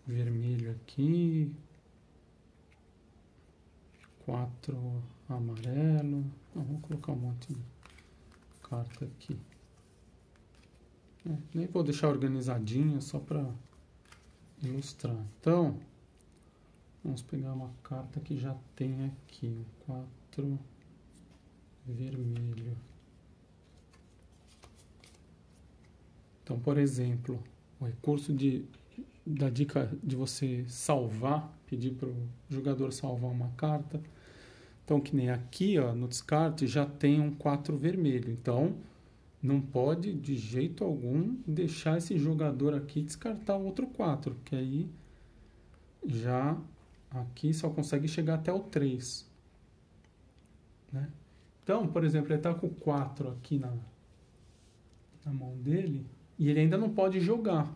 vermelho aqui, 4 amarelo. Vamos colocar um monte de carta aqui. Nem vou deixar organizadinho, só para ilustrar. Então, vamos pegar uma carta que já tem aqui, 4 vermelho. Então, por exemplo, o recurso da dica de você salvar, pedir para o jogador salvar uma carta. Então, que nem aqui, ó, no descarte, já tem um 4 vermelho. Então, não pode, de jeito algum, deixar esse jogador aqui descartar o outro 4, que aí já aqui só consegue chegar até o 3. Né? Então, por exemplo, ele está com o 4 aqui na mão dele e ele ainda não pode jogar.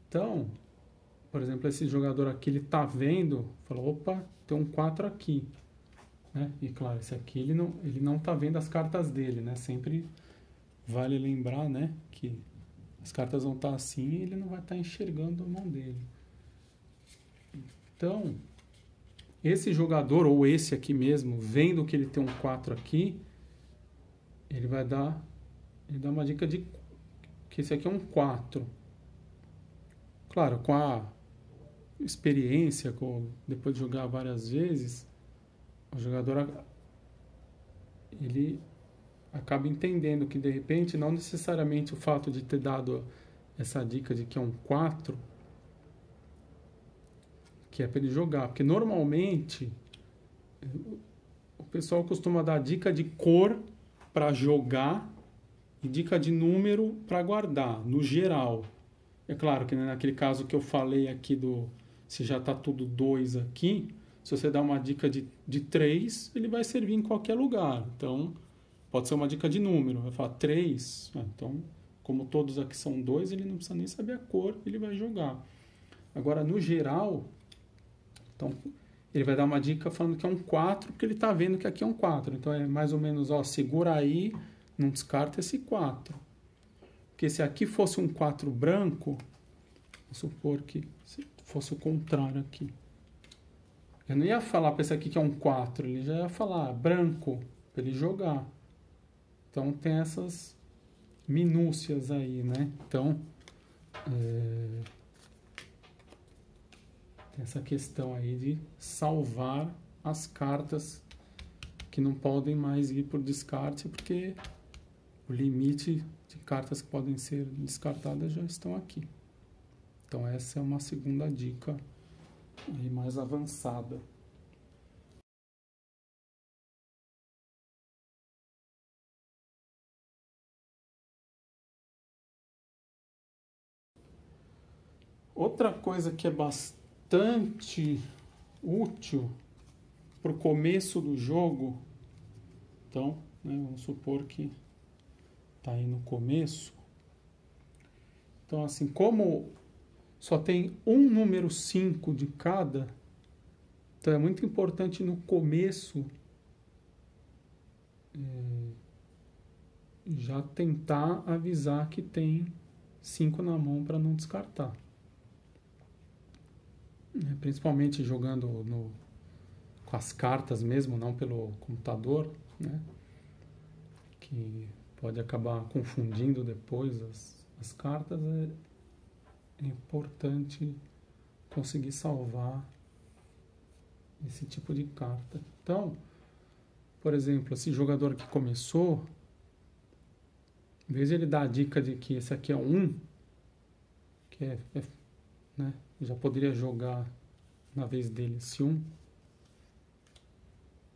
Então, por exemplo, esse jogador aqui, ele está vendo, falou, opa, tem um 4 aqui. Né? E claro, esse aqui ele não está vendo as cartas dele, né? Sempre vale lembrar, né, que as cartas vão estar assim e ele não vai estar enxergando a mão dele. Então, esse jogador, ou esse aqui mesmo, vendo que ele tem um 4 aqui, ele dá uma dica de que esse aqui é um 4. Claro, com a experiência, depois de jogar várias vezes, o jogador ele acaba entendendo que, de repente, não necessariamente o fato de ter dado essa dica de que é um 4, que é para ele jogar. Porque, normalmente, o pessoal costuma dar dica de cor para jogar e dica de número para guardar, no geral. É claro que, né, naquele caso que eu falei aqui se já está tudo 2 aqui, se você dá uma dica de 3, ele vai servir em qualquer lugar. Então, pode ser uma dica de número. Vai falar 3. Então, como todos aqui são 2, ele não precisa nem saber a cor, ele vai jogar. Agora, no geral, então, ele vai dar uma dica falando que é um 4, porque ele está vendo que aqui é um 4. Então, é mais ou menos, ó, segura aí, não descarta esse 4. Porque se aqui fosse um 4 branco, vamos supor que fosse o contrário aqui. Eu não ia falar para esse aqui que é um 4, ele já ia falar branco, para ele jogar. Então, tem essas minúcias aí, né? Então, tem essa questão aí de salvar as cartas que não podem mais ir por descarte, porque o limite de cartas que podem ser descartadas já estão aqui. Então, essa é uma segunda dica aí mais avançada. Outra coisa que é bastante útil para o começo do jogo, então, né, vamos supor que está aí no começo. Então, assim, como só tem um número 5 de cada, então é muito importante no começo já tentar avisar que tem 5 na mão para não descartar. Principalmente jogando com as cartas mesmo, não pelo computador, né? Que pode acabar confundindo depois as cartas. É importante conseguir salvar esse tipo de carta. Então, por exemplo, esse jogador que começou, em vez de ele dar a dica de que esse aqui é um 1, que né, já poderia jogar na vez dele esse 1,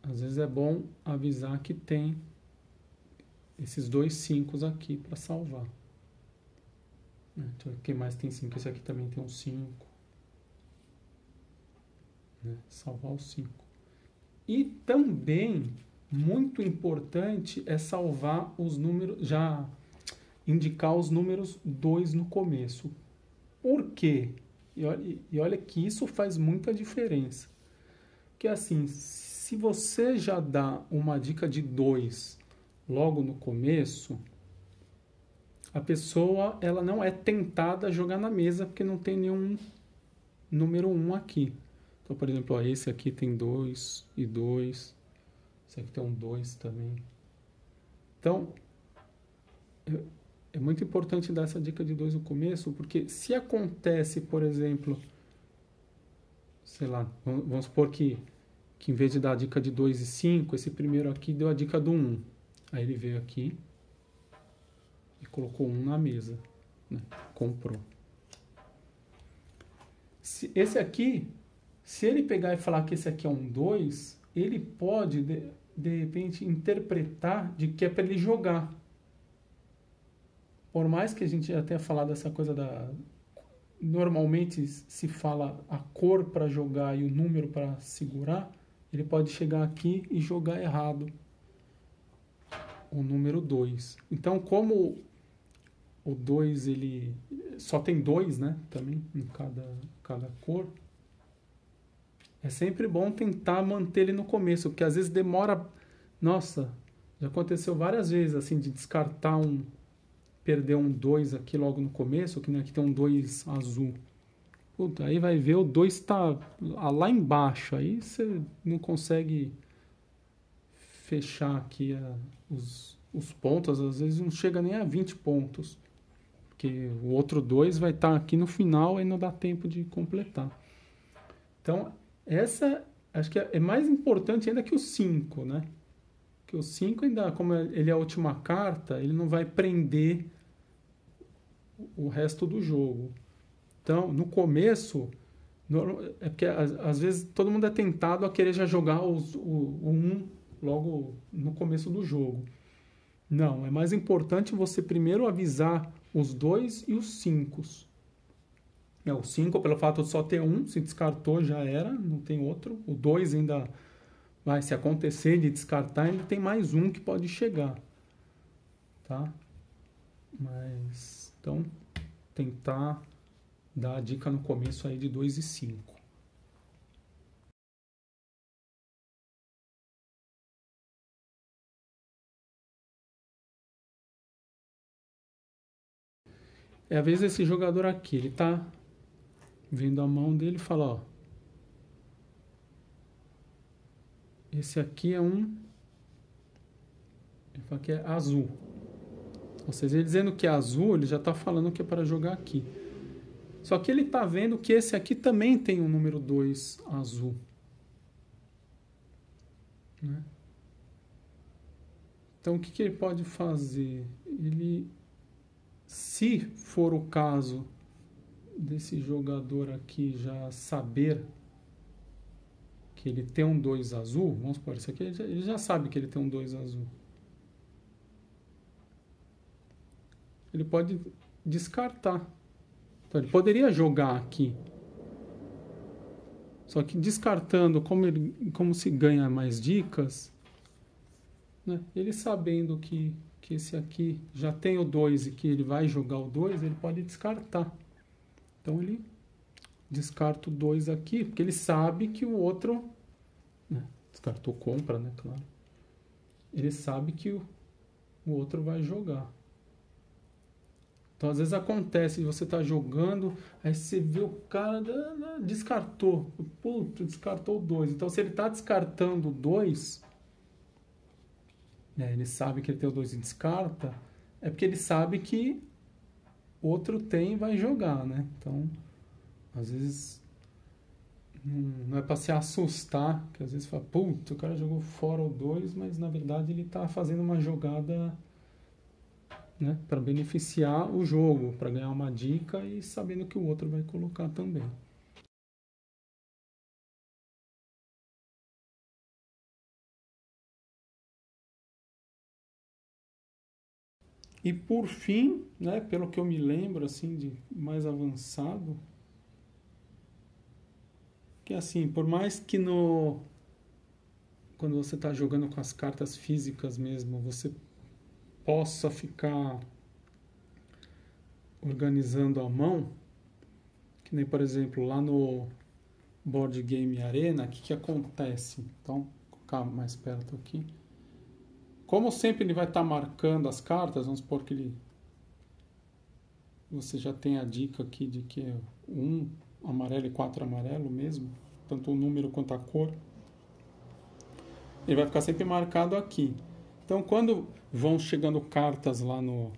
às vezes é bom avisar que tem esses 2 5 aqui para salvar. Então, quem mais tem 5? Esse aqui também tem um 5. Né? Salvar os 5. E também, muito importante, é salvar os números, já indicar os números 2 no começo. Por quê? E olha que isso faz muita diferença. Porque assim, se você já dá uma dica de 2 logo no começo, a pessoa ela não é tentada a jogar na mesa porque não tem nenhum número 1 aqui. Então, por exemplo, ó, esse aqui tem 2 e 2. Esse aqui tem um 2 também. Então, é muito importante dar essa dica de 2 no começo, porque se acontece, por exemplo, sei lá, vamos supor que em vez de dar a dica de 2 e 5, esse primeiro aqui deu a dica do 1. Aí ele veio aqui e colocou 1 na mesa, né? Comprou. Esse aqui, se ele pegar e falar que esse aqui é um 2, ele pode, de repente, interpretar de que é para ele jogar. Por mais que a gente já tenha falado essa coisa da... Normalmente se fala a cor para jogar e o número para segurar, ele pode chegar aqui e jogar errado o número 2. Então, como o 2 ele só tem 2, né, também em cada cor, é sempre bom tentar manter ele no começo, porque às vezes demora... Nossa, já aconteceu várias vezes assim de descartar perder um 2 aqui logo no começo, que aqui tem um 2 azul. Puta, aí vai ver o 2 está lá embaixo, aí você não consegue fechar aqui os pontos, às vezes não chega nem a 20 pontos, porque o outro 2 vai estar aqui no final e não dá tempo de completar. Então, essa acho que é mais importante ainda que o 5, né? Que o 5 ainda, como ele é a última carta, ele não vai prender o resto do jogo. Então, no começo, é porque às vezes todo mundo é tentado a querer já jogar o 1 logo no começo do jogo. Não, é mais importante você primeiro avisar os 2 e os 5. O 5, pelo fato de só ter um, se descartou já era, não tem outro. O 2 ainda vai, se acontecer de descartar, ainda tem mais um que pode chegar. Tá? Mas, então, tentar dar a dica no começo aí de 2 e 5. É a vez desse jogador aqui, ele tá vendo a mão dele e fala, ó, esse aqui é um, ele fala que é azul. Ou seja, ele dizendo que é azul, ele já está falando que é para jogar aqui. Só que ele está vendo que esse aqui também tem um número 2 azul. Né? Então, o que ele pode fazer? Ele, se for o caso desse jogador aqui já saber que ele tem um 2 azul, vamos supor, esse aqui ele já sabe que ele tem um 2 azul. Ele pode descartar. Então, ele poderia jogar aqui. Só que descartando, como se ganha mais dicas, né? Ele sabendo que esse aqui já tem o 2 e que ele vai jogar o 2, ele pode descartar. Então ele descarta o 2 aqui, porque ele sabe que o outro... Né? Descartou compra, né? Claro. Ele sabe que o outro vai jogar. Então, às vezes acontece, você está jogando, aí você vê o cara descartou. Puta, descartou o 2. Então, se ele está descartando o 2, né, ele sabe que ele tem o 2 e descarta, é porque ele sabe que outro tem e vai jogar, né? Então, às vezes, não é para se assustar, que às vezes fala, puta, o cara jogou fora o 2, mas na verdade ele está fazendo uma jogada... Né, para beneficiar o jogo, para ganhar uma dica e sabendo que o outro vai colocar também. E por fim, né, pelo que eu me lembro assim de mais avançado, que assim, por mais que quando você está jogando com as cartas físicas mesmo, você possa ficar organizando a mão, que nem, por exemplo, lá no Board Game Arena, o que acontece? Então, ficar mais perto aqui. Como sempre ele vai estar marcando as cartas, vamos supor que você já tem a dica aqui de que é 1 amarelo e 4 amarelo mesmo, tanto o número quanto a cor. Ele vai ficar sempre marcado aqui. Então, quando vão chegando cartas lá na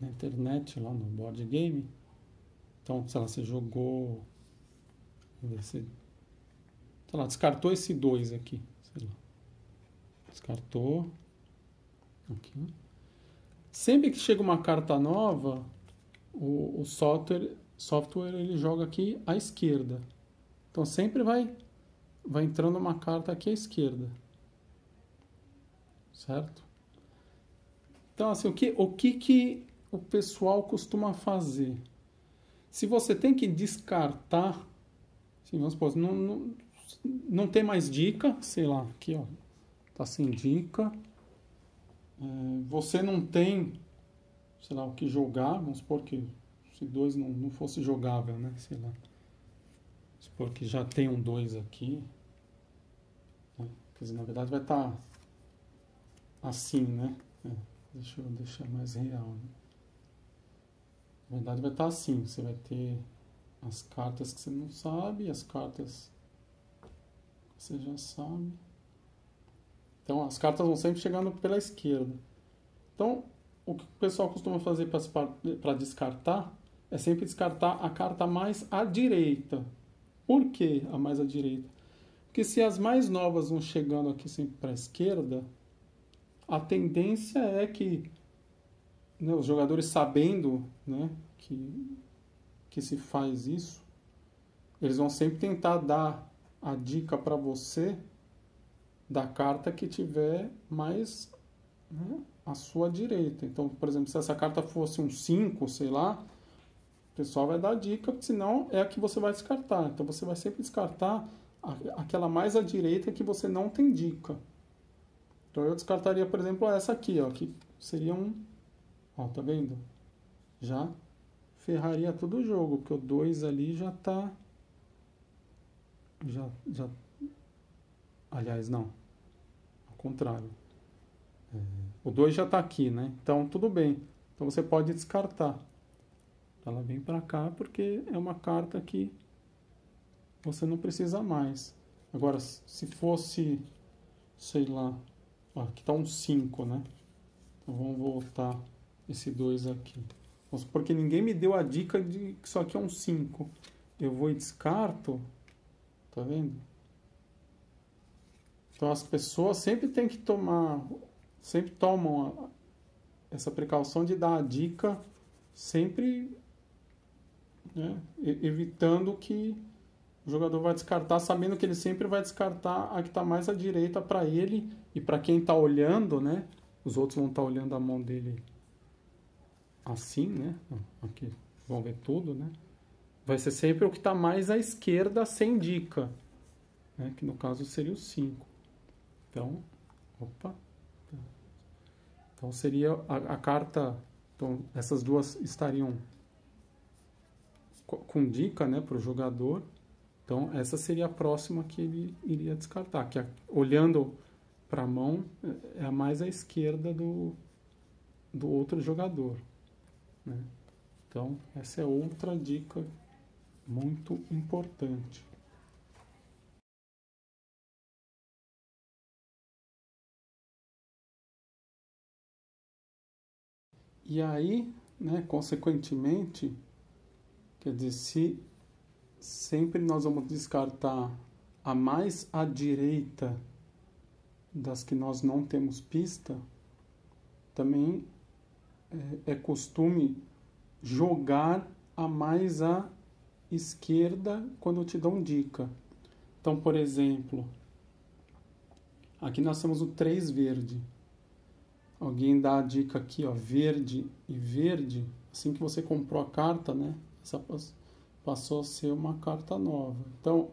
internet, lá no board game, então, sei lá, você jogou, vamos ver se, sei lá, descartou esse 2 aqui, sei lá, descartou, aqui. Sempre que chega uma carta nova, o software ele joga aqui à esquerda. Então, sempre vai entrando uma carta aqui à esquerda. Certo? Então, assim, o que o pessoal costuma fazer? Se você tem que descartar, assim, vamos supor, não tem mais dica, sei lá, aqui, ó, tá sem dica. Você não tem, sei lá, o que jogar, vamos supor que se 2 não fosse jogável, né? Sei lá. Vamos supor que já tem um 2 aqui. Né? Quer dizer, na verdade vai estar assim, né? Deixa eu deixar mais real. Né? Na verdade vai estar assim. Você vai ter as cartas que você não sabe, as cartas que você já sabe. Então as cartas vão sempre chegando pela esquerda. Então o que o pessoal costuma fazer para descartar é sempre descartar a carta mais à direita. Por que a mais à direita? Porque se as mais novas vão chegando aqui sempre para a esquerda, a tendência é que, né, os jogadores sabendo, né, que se faz isso, eles vão sempre tentar dar a dica para você da carta que tiver mais, né, à sua direita. Então, por exemplo, se essa carta fosse um 5, sei lá, o pessoal vai dar a dica, porque senão é a que você vai descartar. Então você vai sempre descartar aquela mais à direita que você não tem dica. Então eu descartaria, por exemplo, essa aqui, ó, que seria um... Ó, tá vendo? Já ferraria todo o jogo, porque o 2 ali já tá... Já... Aliás, não. Ao contrário. O 2 já tá aqui, né? Então, tudo bem. Então você pode descartar. Ela vem para cá porque é uma carta que você não precisa mais. Agora, se fosse, sei lá, ó, aqui está um 5, né? Então vamos voltar esse 2 aqui. Porque ninguém me deu a dica de que isso aqui é um 5. Eu vou e descarto. Tá vendo? Então as pessoas sempre têm que sempre tomam essa precaução de dar a dica sempre, né, evitando que o jogador vai descartar, sabendo que ele sempre vai descartar a que está mais à direita para ele e para quem está olhando, né? Os outros vão estar olhando a mão dele assim, né? Aqui vão ver tudo, né? Vai ser sempre o que está mais à esquerda sem dica, né? Que no caso seria o 5. Então, opa. Então seria a carta. Então essas duas estariam com dica, né, para o jogador. Então, essa seria a próxima que ele iria descartar, que olhando para a mão é a mais à esquerda do outro jogador. Né? Então, essa é outra dica muito importante. E aí, né, consequentemente, quer dizer, se sempre nós vamos descartar a mais à direita das que nós não temos pista, também é costume jogar a mais à esquerda quando te dão dica. Então, por exemplo, aqui nós temos o 3 verde. Alguém dá a dica aqui, ó, verde e verde. Assim que você comprou a carta, né? Essa passou a ser uma carta nova. Então,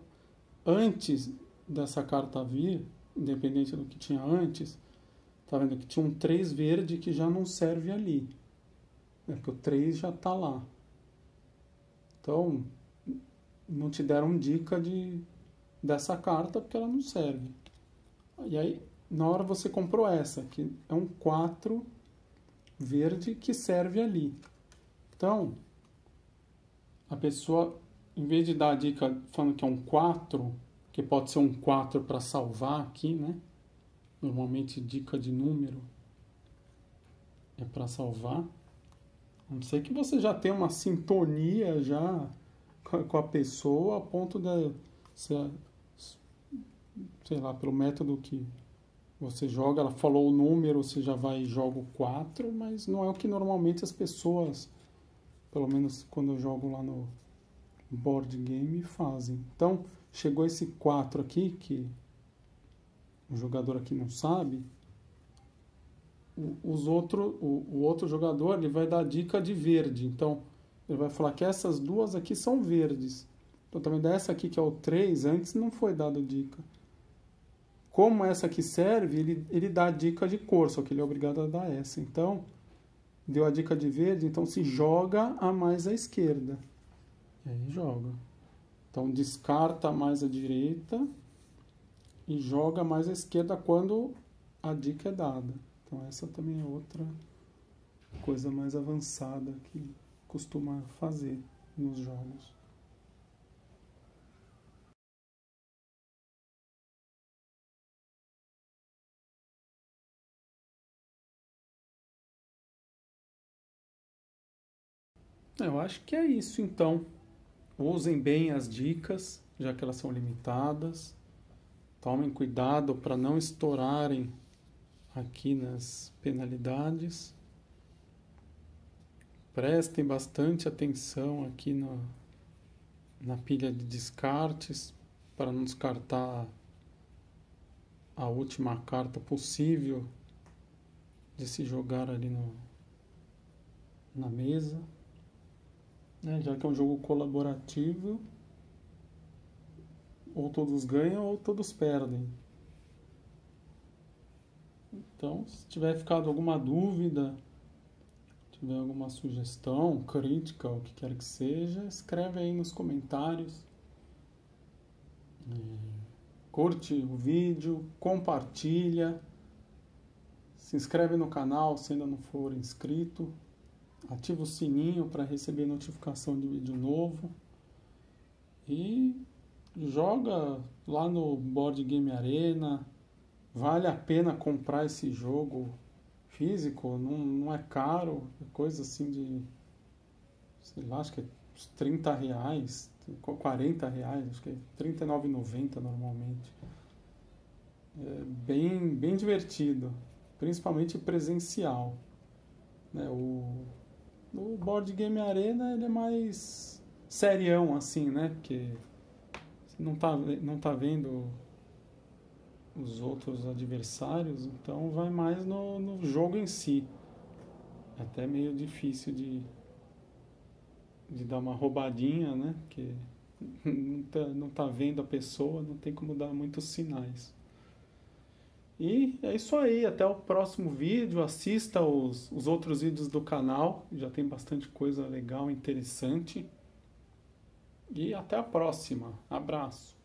antes dessa carta vir, independente do que tinha antes, tá vendo que tinha um 3 verde que já não serve ali. Né? Porque o 3 já está lá. Então, não te deram dica de dessa carta porque ela não serve. E aí, na hora você comprou essa, que é um 4 verde que serve ali. Então, a pessoa, em vez de dar a dica falando que é um 4, que pode ser um 4 para salvar aqui, né? Normalmente dica de número é para salvar. A não ser que você já tenha uma sintonia já com a pessoa a ponto de, sei lá, pelo método que você joga, ela falou o número, você já vai e joga o 4, mas não é o que normalmente as pessoas, pelo menos quando eu jogo lá no board game, fazem. Então, chegou esse 4 aqui, que o jogador aqui não sabe, o outro jogador ele vai dar dica de verde. Então, ele vai falar que essas duas aqui são verdes. Então, também dessa aqui, que é o 3, antes não foi dado dica. Como essa aqui serve, ele dá a dica de cor, só que ele é obrigado a dar essa. Então, deu a dica de verde, então se joga a mais à esquerda. E aí joga. Então, descarta mais à direita e joga mais à esquerda quando a dica é dada. Então, essa também é outra coisa mais avançada que costuma fazer nos jogos. Eu acho que é isso, então. Usem bem as dicas, já que elas são limitadas. Tomem cuidado para não estourarem aqui nas penalidades. Prestem bastante atenção aqui na pilha de descartes, para não descartar a última carta possível de se jogar ali na mesa. Já que é um jogo colaborativo, ou todos ganham ou todos perdem. Então, se tiver ficado alguma dúvida, tiver alguma sugestão, crítica, o que quer que seja, escreve aí nos comentários. Curte o vídeo, compartilha, se inscreve no canal se ainda não for inscrito. Ativa o sininho para receber notificação de vídeo novo. E joga lá no Board Game Arena. Vale a pena comprar esse jogo físico, não é caro, é coisa assim de, sei lá, acho que é uns R$30, R$40, acho que é R$39,90 normalmente. É bem divertido, principalmente presencial. O Board Game Arena ele é mais serião, assim, né? Porque você não tá vendo os outros adversários, então vai mais no jogo em si. É até meio difícil de dar uma roubadinha, né? Porque não tá vendo a pessoa, não tem como dar muitos sinais. E é isso aí, até o próximo vídeo, assista os outros vídeos do canal, já tem bastante coisa legal, interessante. E até a próxima, abraço!